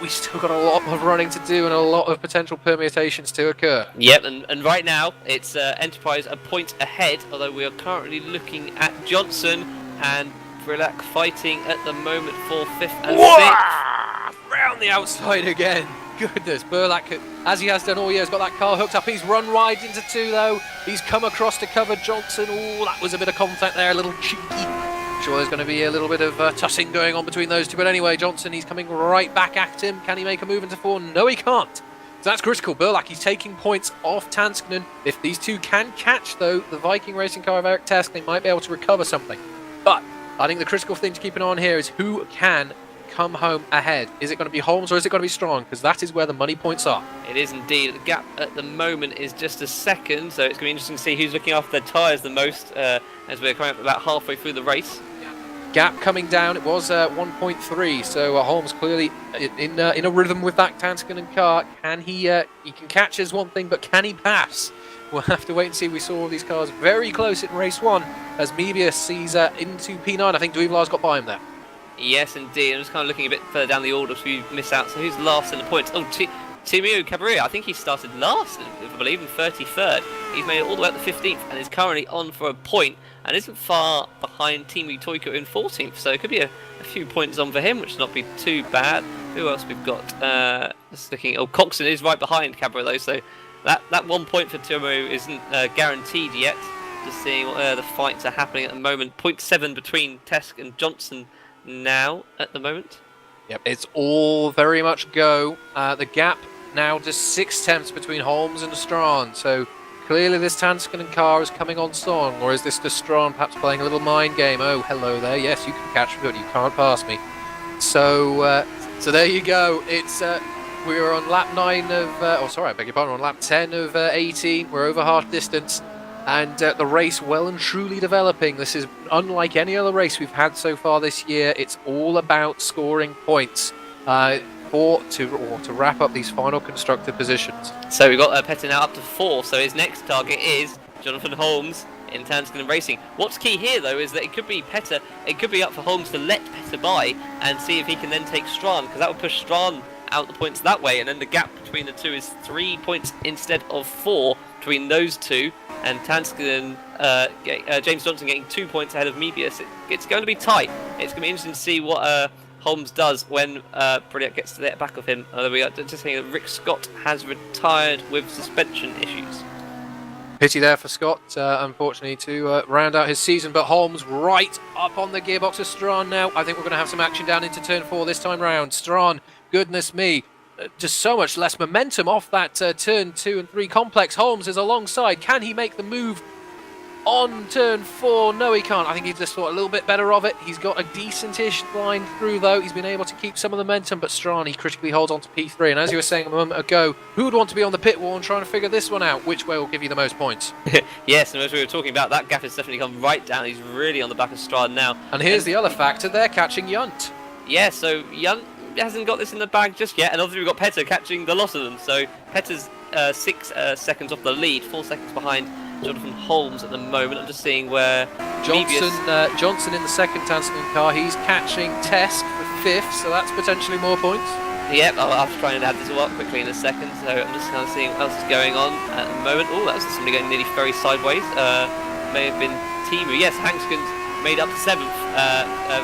[SPEAKER 1] we still got a lot of running to do and a lot of potential permutations to occur.
[SPEAKER 2] Yep, and right now it's Enterprise a point ahead, although we are currently looking at Johnson and Brulak fighting at the moment for 5th and 6th.
[SPEAKER 1] Round the outside again. Goodness, Burlack, as he has done all year, has got that car hooked up. He's run right into 2 though. He's come across to cover Johnson. Oh, that was a bit of contact there, a little cheeky. Sure, there's going to be a little bit of tussing going on between those two. But anyway, Johnson, he's coming right back at him. Can he make a move into 4? No, he can't. So that's critical. Burlack, he's taking points off Tanskinen. If these two can catch, though, the Viking racing car of Eric Tesk, they might be able to recover something. But I think the critical thing to keep an eye on here is who can come home ahead. Is it going to be Holmes or is it going to be Strawn? Because that is where the money points are.
[SPEAKER 2] It is indeed. The gap at the moment is just a second, so it's going to be interesting to see who's looking after their tyres the most as we're coming up about halfway through the race.
[SPEAKER 1] Gap coming down, it was 1.3, so Holmes clearly in a rhythm with that Tanskinen car. Can he can catch is one thing, but can he pass? We'll have to wait and see. We saw all these cars very close in race 1 as Mebius sees into P9. I think Duval's got by him there.
[SPEAKER 2] Yes, indeed. I'm just kind of looking a bit further down the order so you miss out. So who's last in the points? Oh, Timio Cabrera. I think he started last, I believe, in 33rd. He's made it all the way up to 15th and is currently on for a point and isn't far behind Timu Toiko in 14th. So it could be a few points on for him, which would not be too bad. Who else we've got? Just looking. Oh, Coxon is right behind Cabrera, though. So that 1 point for Timio isn't guaranteed yet. Just seeing what the fights are happening at the moment. 0.7 between Tesk and Johnson now at the moment.
[SPEAKER 1] Yep, it's all very much go. The gap now just 6 tenths between Holmes and Strawn. So clearly this Tanskinen car is coming on strong, or is this just Strawn perhaps playing a little mind game? Oh, hello there. Yes, you can catch me, but you can't pass me. So So there you go. It's we were on lap 9 of, I beg your pardon, on lap 10 of 18. We're over half distance, and the race well and truly developing. This is unlike any other race we've had so far this year. It's all about scoring points to wrap up these final constructor positions.
[SPEAKER 2] So we've got Petter now up to 4, so his next target is Jonathan Holmes in Tanskin Racing. What's key here though is that it could be Petter, it could be up for Holmes to let Petter by and see if he can then take Strachan, because that would push Strachan out the points that way, and then the gap between the two is 3 points instead of 4 between those two, and Tanskin James Johnson getting 2 points ahead of Mebius. It's going to be tight. It's going to be interesting to see what Holmes does when Brilliant gets to the back of him. We are just saying that Rick Scott has retired with suspension issues.
[SPEAKER 1] Pity there for Scott, unfortunately, to round out his season, but Holmes right up on the gearbox of Strachan now. I think we're going to have some action down into turn 4 this time round. Strachan, goodness me, just so much less momentum off that turn 2 and 3 complex. Holmes is alongside. Can he make the move on turn 4? No, he can't. I think he just thought a little bit better of it. He's got a decent-ish line through, though. He's been able to keep some of the momentum, but Strachan, he critically holds on to P3. And as you were saying a moment ago, who would want to be on the pit wall and trying to figure this one out? Which way will give you the most points?
[SPEAKER 2] Yes, and as we were talking about, that gap has definitely come right down. He's really on the back of Strachan now.
[SPEAKER 1] And here's the other factor. They're catching Yunt.
[SPEAKER 2] Yeah, so Yunt hasn't got this in the bag just yet, and obviously we've got Petter catching the lot of them. So Petter's 6 seconds off the lead, 4 seconds behind Jonathan Holmes at the moment. I'm just seeing where
[SPEAKER 1] Johnson in the second Tanskin car. He's catching Tesk for 5th, so that's potentially more points.
[SPEAKER 2] Yep, I'll try and add this all up quickly in a second. So I'm just kind of seeing what else is going on at the moment. Oh, that's somebody going nearly very sideways. May have been Timu. Yes, Hangsken's made up to 7th.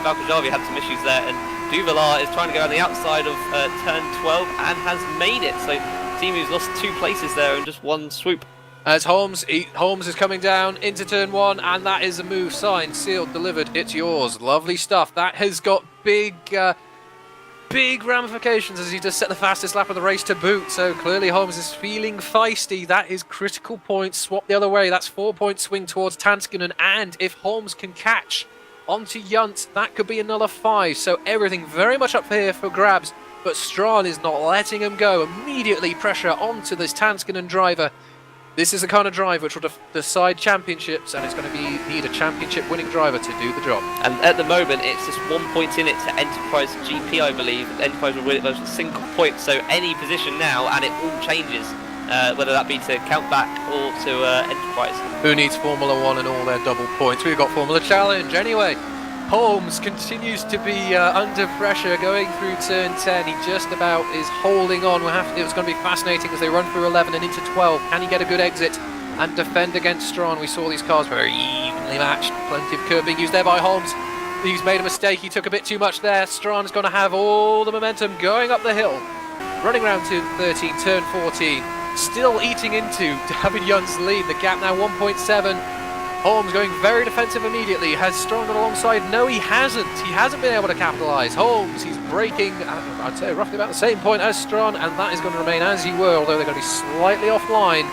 [SPEAKER 2] Valkajavi had some issues there, and Duvallard is trying to go on the outside of turn 12 and has made it. So Timu's lost 2 places there in just one swoop.
[SPEAKER 1] As Holmes is coming down into turn 1, and that is a move signed, sealed, delivered. It's yours. Lovely stuff. That has got big ramifications as he just set the fastest lap of the race to boot. So clearly Holmes is feeling feisty. That is critical points. Swap the other way. That's 4-point swing towards Tanskinen, and if Holmes can catch onto Yunt, that could be another 5. So everything very much up here for grabs. But Strachan is not letting him go. Immediately pressure onto this Tanskinen driver. This is the kind of drive which will decide championships, and it's going to need a championship-winning driver to do the job.
[SPEAKER 2] And at the moment, it's just 1 point in it to Enterprise GP, I believe. Enterprise will win it with a single point, so any position now, and it all changes, whether that be to count back or to Enterprise.
[SPEAKER 1] Who needs Formula 1 and all their double points? We've got Formula Challenge. Anyway, Holmes continues to be under pressure going through turn 10. He just about is holding on. It's going to be fascinating as they run through 11 and into 12. Can he get a good exit and defend against Strachan? We saw these cars very evenly matched. Plenty of curb being used there by Holmes. He's made a mistake. He took a bit too much there. Strachan's going to have all the momentum going up the hill. Running around turn 13, turn 14. Still eating into David Yunt's lead. The gap now 1.7. Holmes going very defensive immediately. Has Strachan got alongside? No, he hasn't. He hasn't been able to capitalise. Holmes, he's braking, I'd say roughly about the same point as Strachan, and that is going to remain as he were, although they're going to be slightly offline.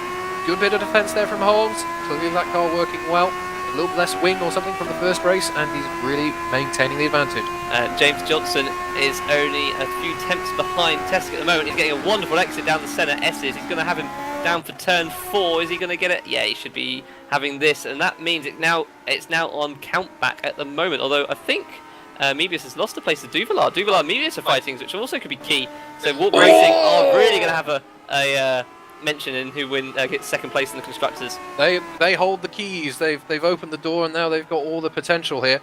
[SPEAKER 1] Good bit of defence there from Holmes. Clearly that car working well. A little less wing or something from the first race, and he's really maintaining the advantage.
[SPEAKER 2] James Johnson is only a few tenths behind Tesk at the moment. He's getting a wonderful exit down the centre S's. He's going to have him down for turn 4. Is he going to get it? Yeah, he should be having this, and that means it's now on count back at the moment. Although I think Mebius has lost a place to Duvallard. Duvallard and Mebius are fighting, which also could be key. So Walk Racing are really going to have a mention in who gets second place in the constructors.
[SPEAKER 1] They hold the keys. They've opened the door, and now they've got all the potential here.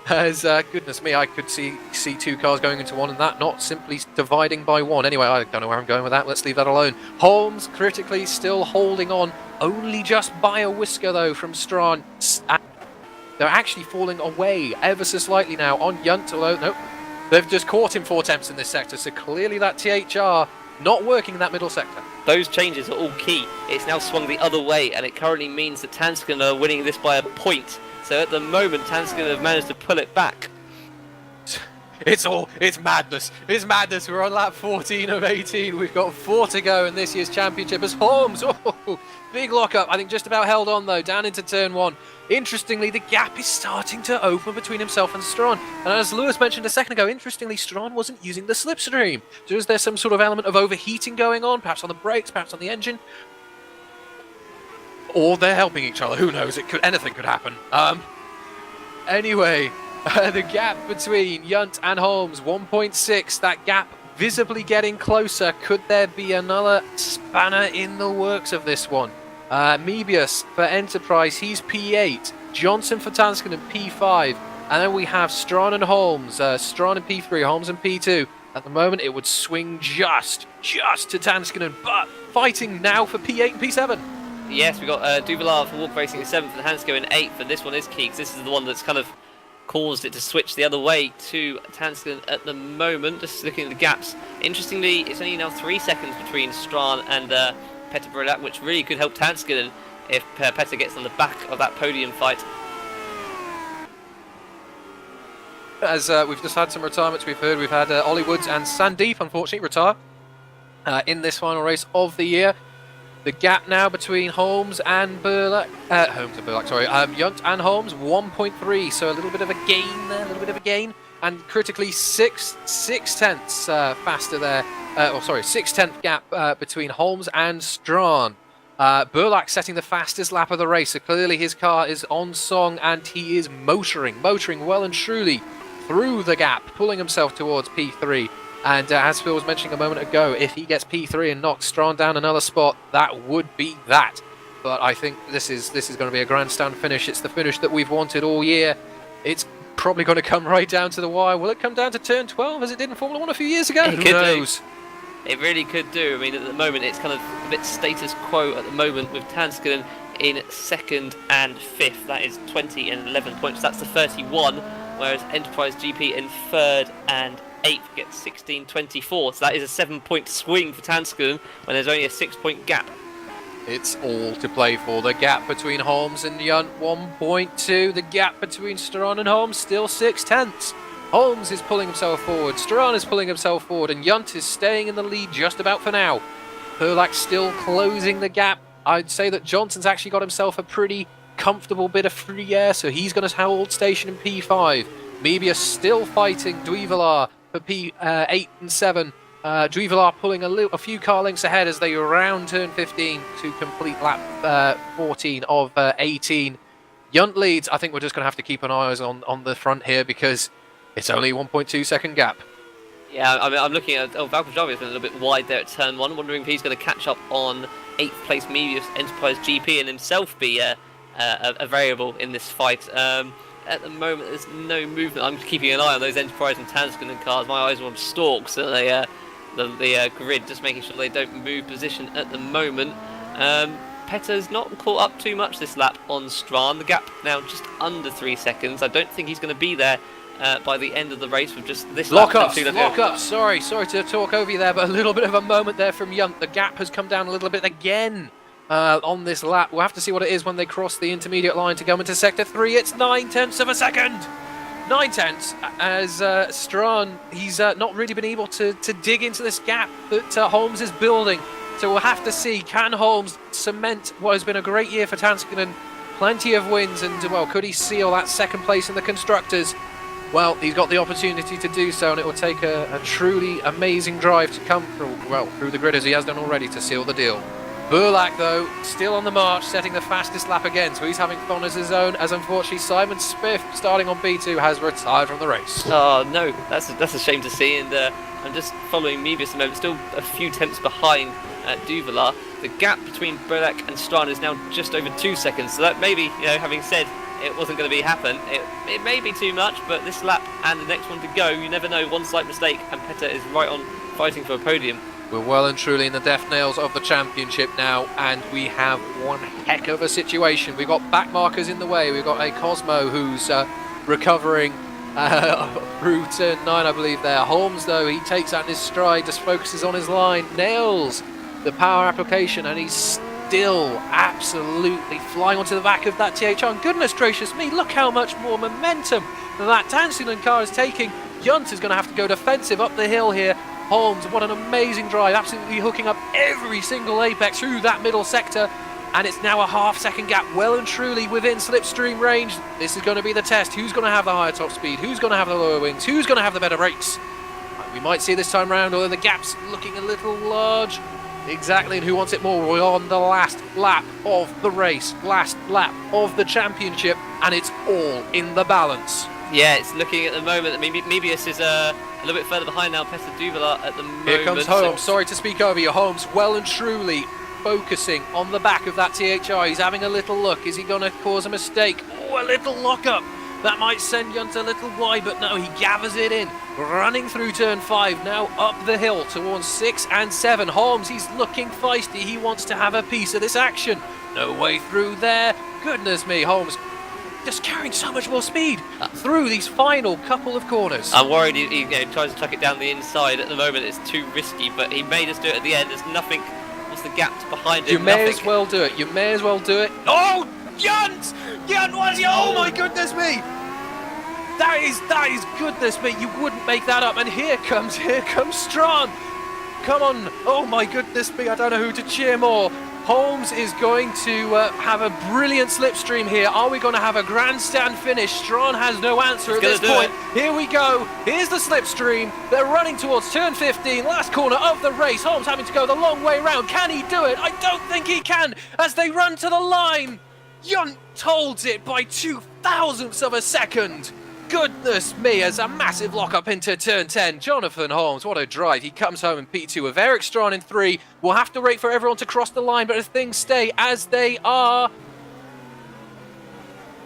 [SPEAKER 1] Goodness me, I could see 2 cars going into one, and that not simply dividing by 1. Anyway, I don't know where I'm going with that. Let's leave that alone. Holmes critically still holding on, only just by a whisker though from Strachan. They're actually falling away ever so slightly now on Yunt. Although nope, they've just caught him 4 attempts in this sector. So clearly that THR not working in that middle sector.
[SPEAKER 2] Those changes are all key. It's now swung the other way, and it currently means that Tanskin are winning this by a point. So at the moment, Tanskin have managed to pull it back.
[SPEAKER 1] It's madness. It's madness. We're on lap 14 of 18. We've got 4 to go in this year's championship as Holmes, big lockup. I think just about held on though, down into turn 1. Interestingly, the gap is starting to open between himself and Strawn. And as Lewis mentioned a second ago, interestingly, Strawn wasn't using the slipstream. So is there some sort of element of overheating going on, perhaps on the brakes, perhaps on the engine? Or they're helping each other, who knows, anything could happen. Anyway, the gap between Yunt and Holmes, 1.6, that gap visibly getting closer. Could there be another spanner in the works of this one? Mebius for Enterprise, he's P8, Johnson for Tanskin and P5, and then we have Strawn and Holmes, Strawn and P3, Holmes and P2. At the moment it would swing just to Tanskinen, but fighting now for P8 and P7.
[SPEAKER 2] Yes, we've got Duvillard for Walk Racing in 7th and Hansko in 8th, and this one is key because this is the one that's kind of caused it to switch the other way to Tanskinen at the moment. Just looking at the gaps. Interestingly, it's only now 3 seconds between Strawn and Petter Brodak, which really could help Tanskinen if Petter gets on the back of that podium fight.
[SPEAKER 1] As we've just had some retirements, we've had Ollie Woods and Sandeep, unfortunately, retire in this final race of the year. The gap now between Holmes and Yunt and Holmes, 1.3, so a little bit of a gain there, a little bit of a gain, and critically six tenths faster there, 6/10 gap between Holmes and Strawn. Burlak setting the fastest lap of the race, so clearly his car is on song and he is motoring well and truly through the gap, pulling himself towards P3. And as Phil was mentioning a moment ago, if he gets P3 and knocks Strawn down another spot, that would be that. But I think this is going to be a grandstand finish. It's the finish that we've wanted all year. It's probably going to come right down to the wire. Will it come down to turn 12 as it did in Formula 1 a few years ago? Who knows?
[SPEAKER 2] It really could do. I mean, at the moment, it's kind of a bit status quo at the moment with Tanskinen in 2nd and 5th. That is 20 and 11 points. That's the 31, whereas Enterprise GP in 3rd and 8th gets 16-24, so that is a 7-point swing for Tanskinen when there's only a 6-point gap.
[SPEAKER 1] It's all to play for. The gap between Holmes and Yunt, 1.2. The gap between Strawn and Holmes, still 6 tenths. Holmes is pulling himself forward, Strawn is pulling himself forward, and Yunt is staying in the lead just about for now. Perlak still closing the gap. I'd say that Johnson's actually got himself a pretty comfortable bit of free air, so he's going to hold station in P5. Mebius still fighting Duyvelar for P8 and 7. Duyvelar pulling a few car lengths ahead as they round turn 15 to complete lap 14 of 18. Yunt leads. I think we're just going to have to keep an eye on the front here because it's only 1.2 second gap.
[SPEAKER 2] Yeah, I mean, I'm looking at Valkajavi has been a little bit wide there at turn 1, wondering if he's going to catch up on 8th place Mebius Enterprise GP and himself be a variable in this fight. At the moment, there's no movement. I'm keeping an eye on those Enterprise and Tanskinen cars. My eyes are on stalks, so the grid, just making sure they don't move position at the moment. Petter's not caught up too much this lap on Strawn. The gap now just under 3 seconds. I don't think he's going to be there by the end of the race with just this lap.
[SPEAKER 1] Lock up. Sorry to talk over you there, but a little bit of a moment there from Yunt. The gap has come down a little bit again. On this lap. We'll have to see what it is when they cross the intermediate line to go into Sector 3. It's 9 tenths of a second! 9 tenths as Strawn, he's not really been able to dig into this gap that Holmes is building. So we'll have to see, can Holmes cement what has been a great year for Tanskinen? Plenty of wins, and well, could he seal that second place in the Constructors? Well, he's got the opportunity to do so, and it will take a truly amazing drive to come through the grid as he has done already to seal the deal. Burlak, though, still on the march, setting the fastest lap again, so he's having fun as his own, as unfortunately Simon Spiff, starting on B2, has retired from the race.
[SPEAKER 2] Oh, no, that's a shame to see, and I'm just following Mebius at the moment, still a few tenths behind Duvillard. The gap between Burlak and Strawn is now just over 2 seconds, so that maybe, having said it wasn't going to happen, it may be too much, but this lap and the next one to go, you never know, one slight mistake, and Petter is right on fighting for a podium.
[SPEAKER 1] We're well and truly in the death nails of the championship now, and we have one heck of a situation. We've got back markers in the way. We've got a Cosmo who's recovering through turn 9, I believe there. Holmes, though, he takes that in his stride, just focuses on his line, nails the power application, and he's still absolutely flying onto the back of that THR. And goodness gracious me, look how much more momentum that Tanskinen car is taking. Junt is going to have to go defensive up the hill here. Holmes, what an amazing drive, absolutely hooking up every single apex through that middle sector. And it's now a half-second gap, well and truly within slipstream range. This is going to be the test. Who's going to have the higher top speed? Who's going to have the lower wings? Who's going to have the better brakes? We might see this time round, although the gap's looking a little large. Exactly, and who wants it more? We're on the last lap of the race, last lap of the championship, and it's all in the balance.
[SPEAKER 2] Yeah, it's looking at the moment. I mean, Mebius is a little bit further behind now. Petter Duvala at the moment.
[SPEAKER 1] Here comes Holmes. Sorry to speak over you. Holmes, well and truly focusing on the back of that THR. He's having a little look. Is he going to cause a mistake? Oh, a little lock-up. That might send Junt a little wide, but no, he gathers it in. Running through turn 5, now up the hill towards 6 and 7. Holmes, he's looking feisty. He wants to have a piece of this action. No way through there. Goodness me, Holmes just carrying so much more speed through these final couple of corners.
[SPEAKER 2] I'm worried he tries to tuck it down the inside. At the moment, it's too risky, but he may just do it at the end. There's nothing. What's the gap behind him?
[SPEAKER 1] You may as well do it. You may as well do it. Oh, Junt! Junt, what's he? Oh my goodness me! That is goodness me. You wouldn't make that up. And here comes Strawn. Come on. Oh my goodness me. I don't know who to cheer more. Holmes is going to have a brilliant slipstream here. Are we going to have a grandstand finish? Strawn has no answer at this point. Here we go. Here's the slipstream. They're running towards turn 15, last corner of the race. Holmes having to go the long way round. Can he do it? I don't think he can as they run to the line. Junt holds it by 0.002 of a second. Goodness me, as a massive lock-up into turn 10. Jonathan Holmes, what a drive. He comes home in P2 with Eric Strawn in 3. We'll have to wait for everyone to cross the line, but if things stay as they are...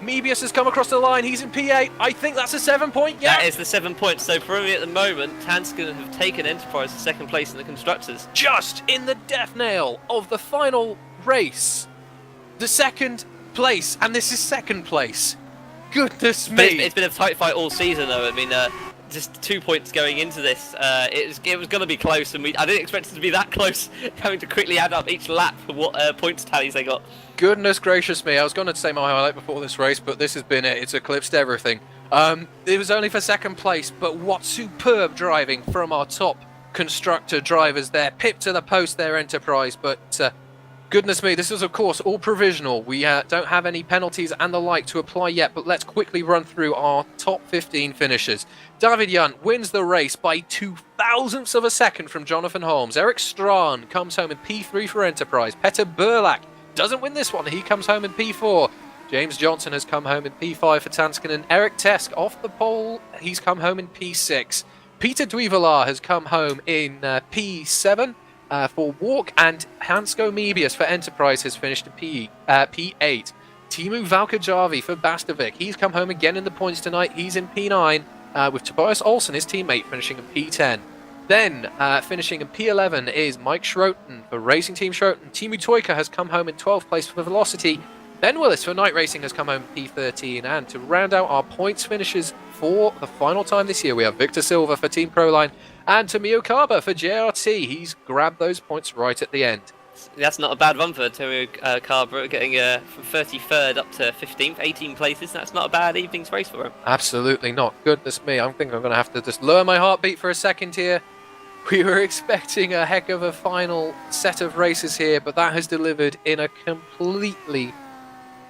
[SPEAKER 1] Mebius has come across the line. He's in P8. I think that's a 7-point gap.
[SPEAKER 2] That is the 7 points. So probably at the moment, Tanskinen have taken Enterprise to second place in the Constructors.
[SPEAKER 1] Just in the death nail of the final race. The second place, and this is second place. Goodness me.
[SPEAKER 2] It's been a tight fight all season, though. I mean, just 2 points going into this. It was going to be close, and I didn't expect it to be that close, having to quickly add up each lap for what points tallies they got.
[SPEAKER 1] Goodness gracious me. I was going to say my highlight before this race, but this has been it. It's eclipsed everything. It was only for second place, but what superb driving from our top constructor drivers there. Pip to the post there, Enterprise, but... goodness me, this is of course all provisional. We don't have any penalties and the like to apply yet, but let's quickly run through our top 15 finishers. David Junt wins the race by 0.002 of a second from Jonathan Holmes. Eric Strawn comes home in P3 for Enterprise. Petter Burlak doesn't win this one, he comes home in P4. James Johnson has come home in P5 for Tanskinen. Eric Tesk off the pole, he's come home in P6. Peter Duivelar has come home in P7. For Walk, and Hansko Mebius for Enterprise has finished at P8. Timu Valkajavi for Bastovic. He's come home again in the points tonight. He's in P9 with Tobias Olsen, his teammate, finishing in P10. Then finishing in P11 is Mike Schroten for Racing Team Schroten. Timu Toika has come home in 12th place for Velocity. Ben Willis for Night Racing has come home in P13. And to round out our points finishes for the final time this year, we have Victor Silva for Team Proline and Tomio Kaba for JRT. He's grabbed those points right at the end.
[SPEAKER 2] That's not a bad run for Tomio Kaba, getting from 33rd up to 15th, 18 places. That's not a bad evening's race for him.
[SPEAKER 1] Absolutely not. Goodness me, I think I'm going to have to just lower my heartbeat for a second here. We were expecting a heck of a final set of races here, but that has delivered in a completely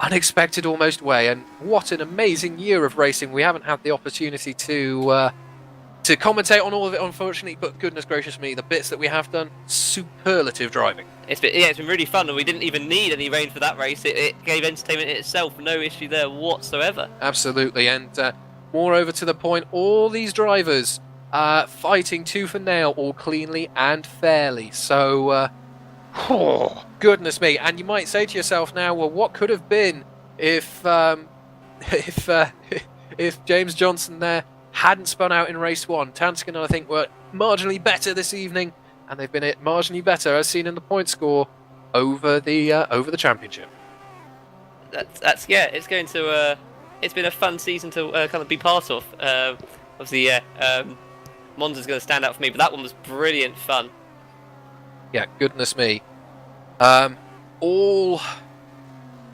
[SPEAKER 1] unexpected almost way. And what an amazing year of racing. We haven't had the opportunity to commentate on all of it, unfortunately, but goodness gracious me, the bits that we have done, superlative driving.
[SPEAKER 2] It's been really fun, and we didn't even need any rain for that race. It gave entertainment in itself, no issue there whatsoever. Absolutely,
[SPEAKER 1] and moreover to the point, all these drivers fighting tooth and nail, all cleanly and fairly. So, goodness me, and you might say to yourself now, well, what could have been if James Johnson there hadn't spun out in race 1. Tanskinen, I think, were marginally better this evening, and they've been marginally better, as seen in the point score, over the championship.
[SPEAKER 2] That's it's going to it's been a fun season to kind of be part of. Obviously, Monza's going to stand out for me, but that one was brilliant fun.
[SPEAKER 1] Yeah, goodness me.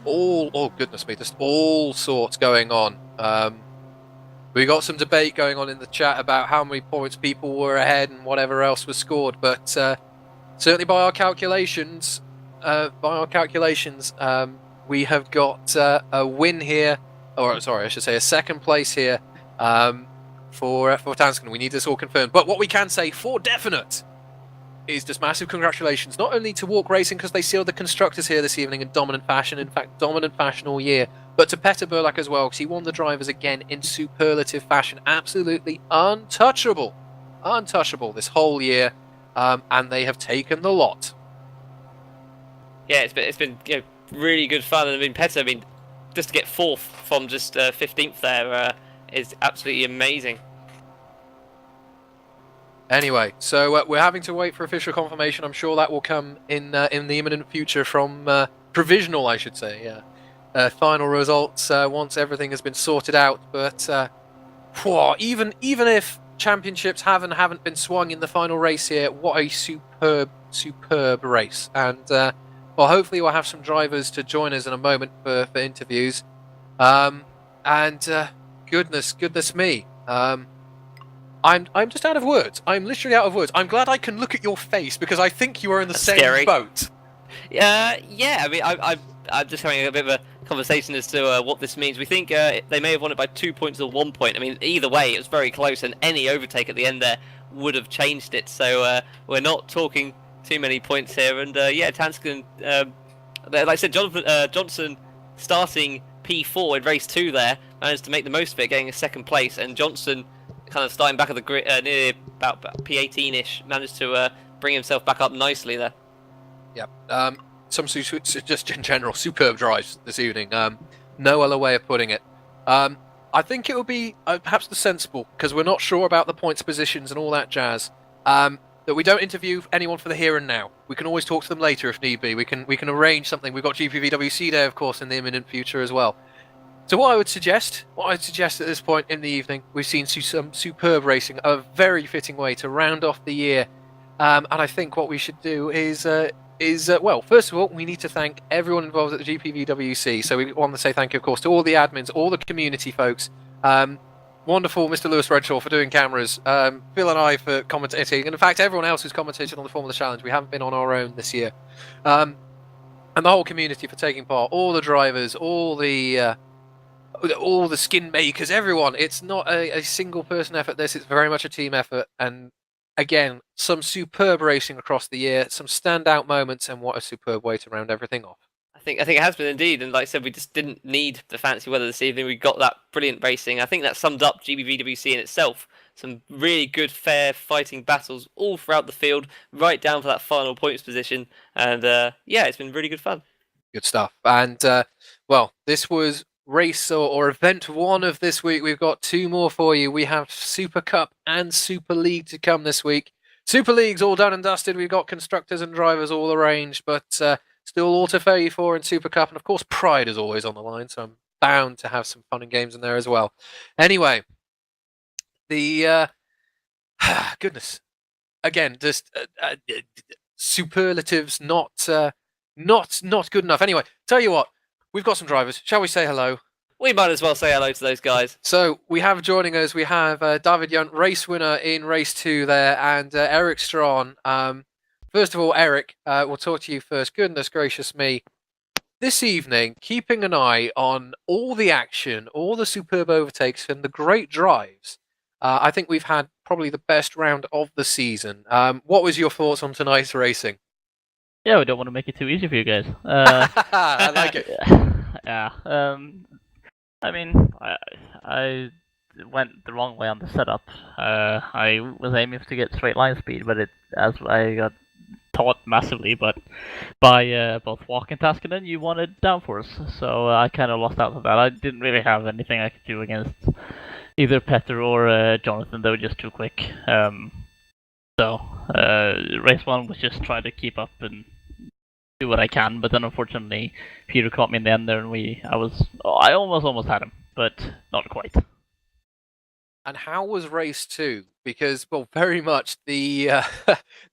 [SPEAKER 1] oh goodness me, just all sorts going on. We got some debate going on in the chat about how many points people were ahead and whatever else was scored, but certainly by our calculations, we have got a win here, or sorry, I should say a second place here for Tanskin. We need this all confirmed, but what we can say for definite is just massive congratulations, not only to Walk Racing because they sealed the constructors here this evening in dominant fashion, in fact dominant fashion all year, but to Petter Burlak as well because he won the drivers again in superlative fashion, absolutely untouchable this whole year, and they have taken the lot.
[SPEAKER 2] Yeah, it's been really good fun, and I mean Petter, just to get 4th from just 15th there is absolutely amazing.
[SPEAKER 1] Anyway, so we're having to wait for official confirmation. I'm sure that will come in the imminent future from provisional, I should say. Final results once everything has been sorted out. But even if championships haven't been swung in the final race here, what a superb race. And well, hopefully we'll have some drivers to join us in a moment for interviews. Goodness me. I'm just out of words. I'm literally out of words. I'm glad I can look at your face because I think you are in the same boat.
[SPEAKER 2] Yeah. I mean, I'm just having a bit of a conversation as to what this means. We think they may have won it by 2 points or 1 point. I mean, either way, it was very close, and any overtake at the end there would have changed it. So we're not talking too many points here. And yeah, Tanskin, like I said, Johnson starting P4 in race 2 there managed to make the most of it, getting a 2nd place, and Johnson, kind of starting back at the grid near about P18ish, managed to bring himself back up nicely there.
[SPEAKER 1] Yep. Just in general, superb drives this evening. No other way of putting it. I think it would be perhaps the sensible, because we're not sure about the points positions and all that jazz, that we don't interview anyone for the here and now. We can always talk to them later if need be. We can arrange something. We've got GPVWC Day, of course, in the imminent future as well. So what I would suggest at this point in the evening, we've seen some superb racing, a very fitting way to round off the year. And I think what we should do is well, first of all, we need to thank everyone involved at the GPVWC. So we want to say thank you, of course, to all the admins, all the community folks. Wonderful Mr. Lewis Redshaw for doing cameras, Phil and I for commentating, and in fact everyone else who's commentated on the Formula Challenge. We haven't been on our own this year. And the whole community for taking part, all the drivers, all the skin makers, everyone. It's not a single person effort, this, it's very much a team effort. And again, some superb racing across the year, some standout moments, and what a superb way to round everything off.
[SPEAKER 2] I think it has been indeed, and like I said, we just didn't need the fancy weather this evening. We got that brilliant racing. I think that summed up GPVWC in itself. Some really good, fair fighting battles all throughout the field, right down to that final points position. And yeah, it's been really good fun.
[SPEAKER 1] Good stuff. And well, this was race or event 1 of this week. We've got 2 more for you. We have Super Cup and Super League to come this week. Super League's all done and dusted. We've got constructors and drivers all arranged, but still all to fare you for in Super Cup. And of course, Pride is always on the line, so I'm bound to have some fun and games in there as well. Anyway, the goodness, again, just superlatives not good enough. Anyway, tell you what, we've got some drivers. Shall we say hello?
[SPEAKER 2] We might as well say hello to those guys.
[SPEAKER 1] So we have joining us, we have David Yunt, race winner in race 2 there, and Eric Strawn. First of all, Eric, we'll talk to you first. Goodness gracious me. This evening, keeping an eye on all the action, all the superb overtakes and the great drives, I think we've had probably the best round of the season. What was your thoughts on tonight's racing?
[SPEAKER 5] Yeah, we don't want to make it too easy for you guys.
[SPEAKER 1] I like it.
[SPEAKER 5] Yeah. I mean, I went the wrong way on the setup. I was aiming to get straight line speed, but as I got taught massively, but by both Walk and Taskinen, you wanted downforce, so I kind of lost out on that. I didn't really have anything I could do against either Petter or Jonathan. They were just too quick. So race 1 was just trying to keep up and do what I can, but then unfortunately Peter caught me in the end there, and I almost had him, but not quite.
[SPEAKER 1] And how was race 2? Because, well, very much the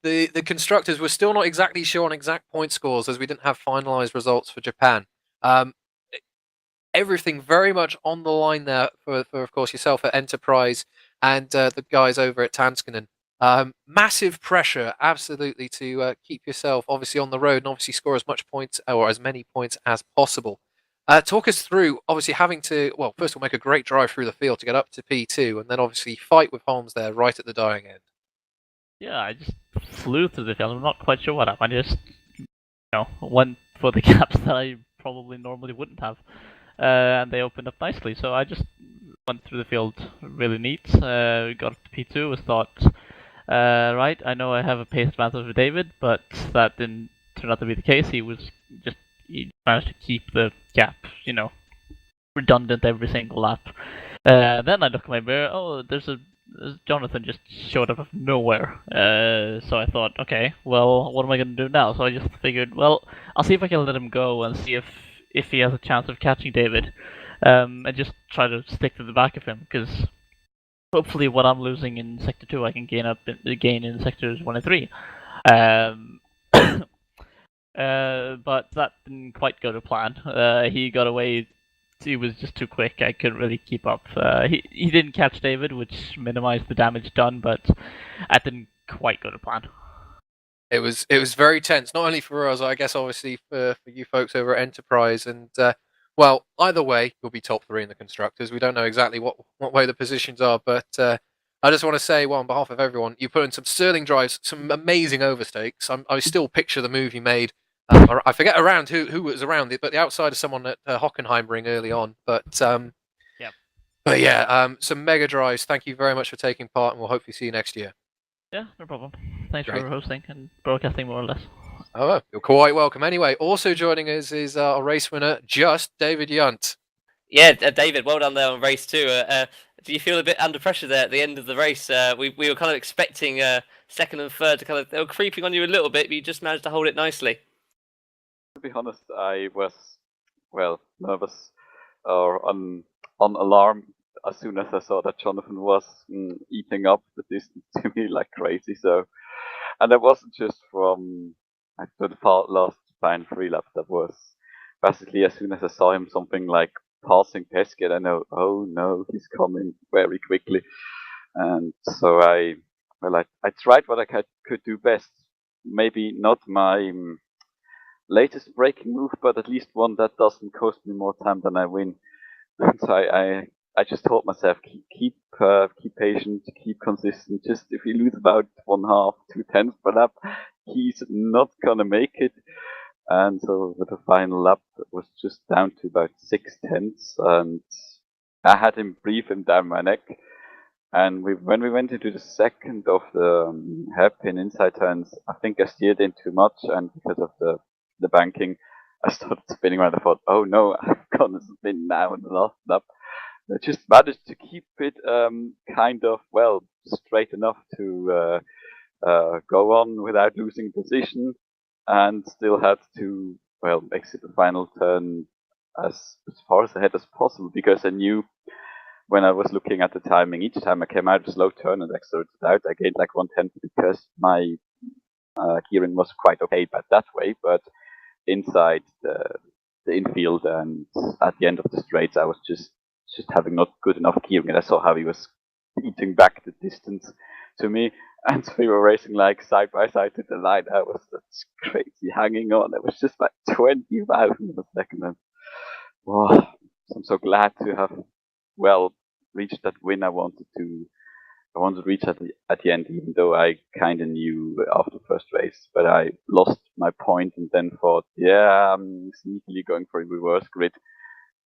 [SPEAKER 1] the constructors were still not exactly sure on exact point scores as we didn't have finalised results for Japan. Um, Everything very much on the line there for of course yourself at Enterprise and the guys over at Tanskanen. Massive pressure, absolutely, to keep yourself obviously on the road and obviously score as much points or as many points as possible. Talk us through obviously having to, well, first of all, make a great drive through the field to get up to P2 and then obviously fight with Holmes there right at the dying end.
[SPEAKER 5] Yeah, I just flew through the field. I'm not quite sure what happened. I just, went for the gaps that I probably normally wouldn't have. And they opened up nicely. So I just went through the field really neat. Got up to P2, was thought, right, I know I have a pace advantage over David, but that didn't turn out to be the case. He managed to keep the gap, redundant every single lap. Then I looked at my mirror, there's Jonathan just showed up out of nowhere. So I thought, okay, well, what am I going to do now? So I just figured, well, I'll see if I can let him go and see if he has a chance of catching David, and just try to stick to the back of him, because hopefully what I'm losing in Sector 2 I can gain in Sectors 1 and 3. But that didn't quite go to plan. He got away. He was just too quick. I couldn't really keep up. He didn't catch David, which minimized the damage done, but that didn't quite go to plan.
[SPEAKER 1] It was very tense, not only for us, I guess, obviously for you folks over at Enterprise, and well, either way, you'll be top 3 in the constructors. We don't know exactly what way the positions are, but I just want to say, well, on behalf of everyone, you put in some sterling drives, some amazing overstakes. I still picture the move you made. I forget around who was around it, but the outside of someone at Hockenheimring early on. But
[SPEAKER 5] yeah,
[SPEAKER 1] some mega drives. Thank you very much for taking part, and we'll hopefully see you next year.
[SPEAKER 5] Yeah, no problem. Thanks
[SPEAKER 1] Great.
[SPEAKER 5] for hosting and broadcasting, more or less.
[SPEAKER 1] Oh, you're quite welcome. Anyway, also joining us is our race winner, just David Yunt.
[SPEAKER 2] Yeah, David, well done there on race 2. Do you feel a bit under pressure there at the end of the race? We were kind of expecting second and third to they were creeping on you a little bit, but you just managed to hold it nicely.
[SPEAKER 6] To be honest, I was, nervous or on alarm as soon as I saw that Jonathan was eating up the distance to me like crazy. So, and that wasn't just from the last final 3 laps. That was basically as soon as I saw him something like passing Pesquet, I know, oh no, he's coming very quickly. And so I tried what I could do best. Maybe not my latest braking move, but at least one that doesn't cost me more time than I win. And so I just told myself, keep patient, keep consistent. Just if you lose about 1/2, 2/10 per lap, he's not gonna make it. And so with the final lap, it was just down to about 6/10, and I had him breathe him down my neck. And when we went into the second of the hairpin inside turns, I think I steered in too much, and because of the banking, I started spinning around. I thought, oh no, I'm gonna spin now in the last lap. I just managed to keep it kind of, straight enough to go on without losing position, and still had to, exit the final turn as far as ahead as possible, because I knew when I was looking at the timing, each time I came out of a slow turn and accelerated out, I gained like 1/10 because my gearing was quite okay but that way, but inside the infield and at the end of the straights, I was just having not good enough gearing, and I saw how he was eating back the distance to me, and so we were racing like side by side to the line. I was just crazy hanging on. It was just like 20,000 a second, and I'm so glad to have reached that win I wanted to reach at the end, even though I kind of knew after the first race, but I lost my point and then thought, I'm sneakily going for a reverse grid.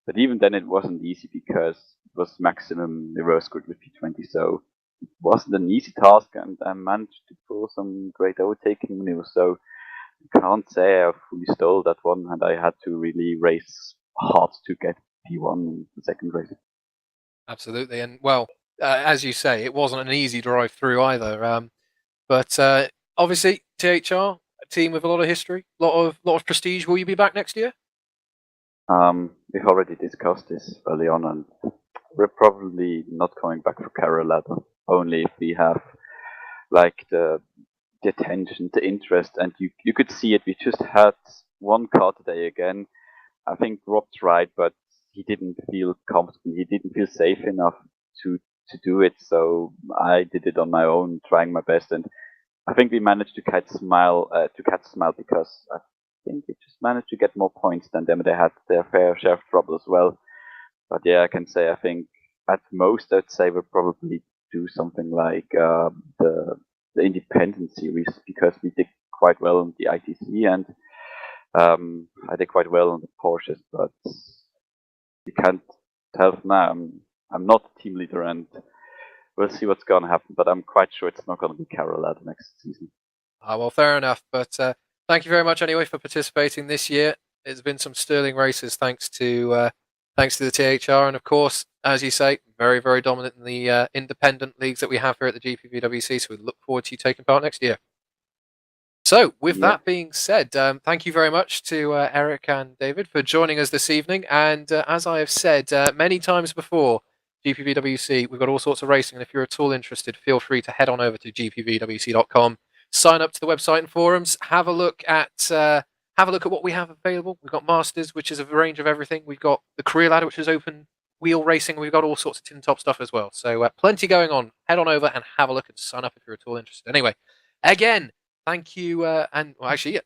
[SPEAKER 6] But even then it wasn't easy because it was maximum reverse grid with P20, so it wasn't an easy task, and I managed to pull some great overtaking maneuvers, so I can't say I fully stole that one, and I had to really race hard to get P1 in the second race.
[SPEAKER 1] Absolutely, and as you say, it wasn't an easy drive through either. But obviously, THR, a team with a lot of history, lot of prestige. Will you be back next year?
[SPEAKER 6] We've already discussed this early on, and we're probably not coming back for Carolina. Only if we have like the attention, the interest, and you could see it. We just had one car today again. I think Rob's right, but he didn't feel comfortable. He didn't feel safe enough to do it. So I did it on my own, trying my best, and I think we managed to catch Smile because I think we just managed to get more points than them. They had their fair share of trouble as well. But yeah, I can say I think at most I'd say we'll probably do something like the Independent Series, because we did quite well on the ITC and I did quite well on the Porsches, but you can't tell now. I'm not the team leader, and we'll see what's going to happen, but I'm quite sure it's not going to be Carolina next season.
[SPEAKER 1] Well, fair enough, but thank you very much anyway for participating this year. It's been some sterling races thanks to the THR, and of course, as you say, very, very dominant in the independent leagues that we have here at the GPVWC, so we look forward to you taking part next year. So, with that being said, thank you very much to Eric and David for joining us this evening. And as I have said many times before, GPVWC, we've got all sorts of racing. And if you're at all interested, feel free to head on over to gpvwc.com, sign up to the website and forums, have a look at what we have available. We've got Masters, which is a range of everything. We've got the Career Ladder, which is open wheel racing. We've got all sorts of tin top stuff as well. So plenty going on. Head on over and have a look and sign up if you're at all interested. Anyway, again, thank you.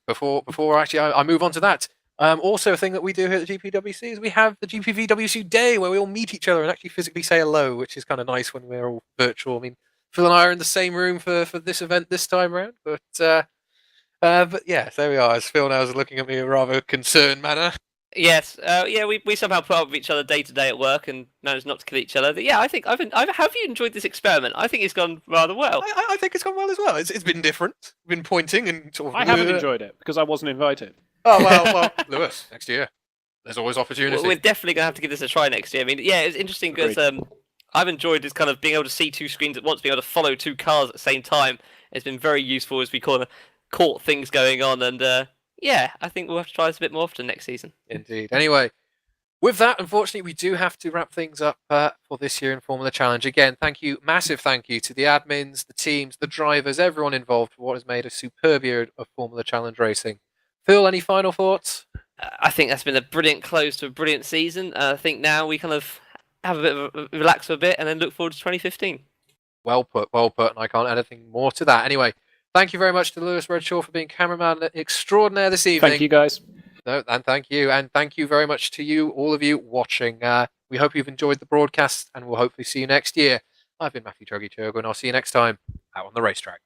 [SPEAKER 1] Before I move on to that, also a thing that we do here at the GPWC is we have the GPVWC Day where we all meet each other and actually physically say hello, which is kind of nice when we're all virtual. I mean, Phil and I are in the same room for this event this time around, but yeah, there we are. As Phil now is looking at me in a rather concerned manner.
[SPEAKER 2] Yes, we somehow put up with each other day to day at work and managed not to kill each other. But yeah, I think have you enjoyed this experiment? I think it's gone rather well.
[SPEAKER 1] I think it's gone well as well. It's been different. Been pointing and sort of.
[SPEAKER 4] I haven't enjoyed it because I wasn't invited.
[SPEAKER 1] Oh well, Lewis, next year. There's always opportunity.
[SPEAKER 2] We're definitely gonna have to give this a try next year. I mean, yeah, it's interesting because I've enjoyed this kind of being able to see two screens at once, being able to follow two cars at the same time. It's been very useful as we kind of caught things going on, and yeah, I think we'll have to try this a bit more often next season.
[SPEAKER 1] Indeed. Anyway, with that, unfortunately, we do have to wrap things up for this year in Formula Challenge. Again, massive thank you to the admins, the teams, the drivers, everyone involved for what has made a superb year of Formula Challenge racing. Phil, any final thoughts?
[SPEAKER 2] I think that's been a brilliant close to a brilliant season. I think now we kind of have a bit of a relax for a bit and then look forward to 2015.
[SPEAKER 1] Well put, and I can't add anything more to that. Anyway, thank you very much to Lewis Redshaw for being cameraman extraordinaire this evening.
[SPEAKER 4] Thank you, guys.
[SPEAKER 1] No, and thank you very much to you, all of you watching. We hope you've enjoyed the broadcast, and we'll hopefully see you next year. I've been Matthew Chuggy Churgo, and I'll see you next time out on the racetrack.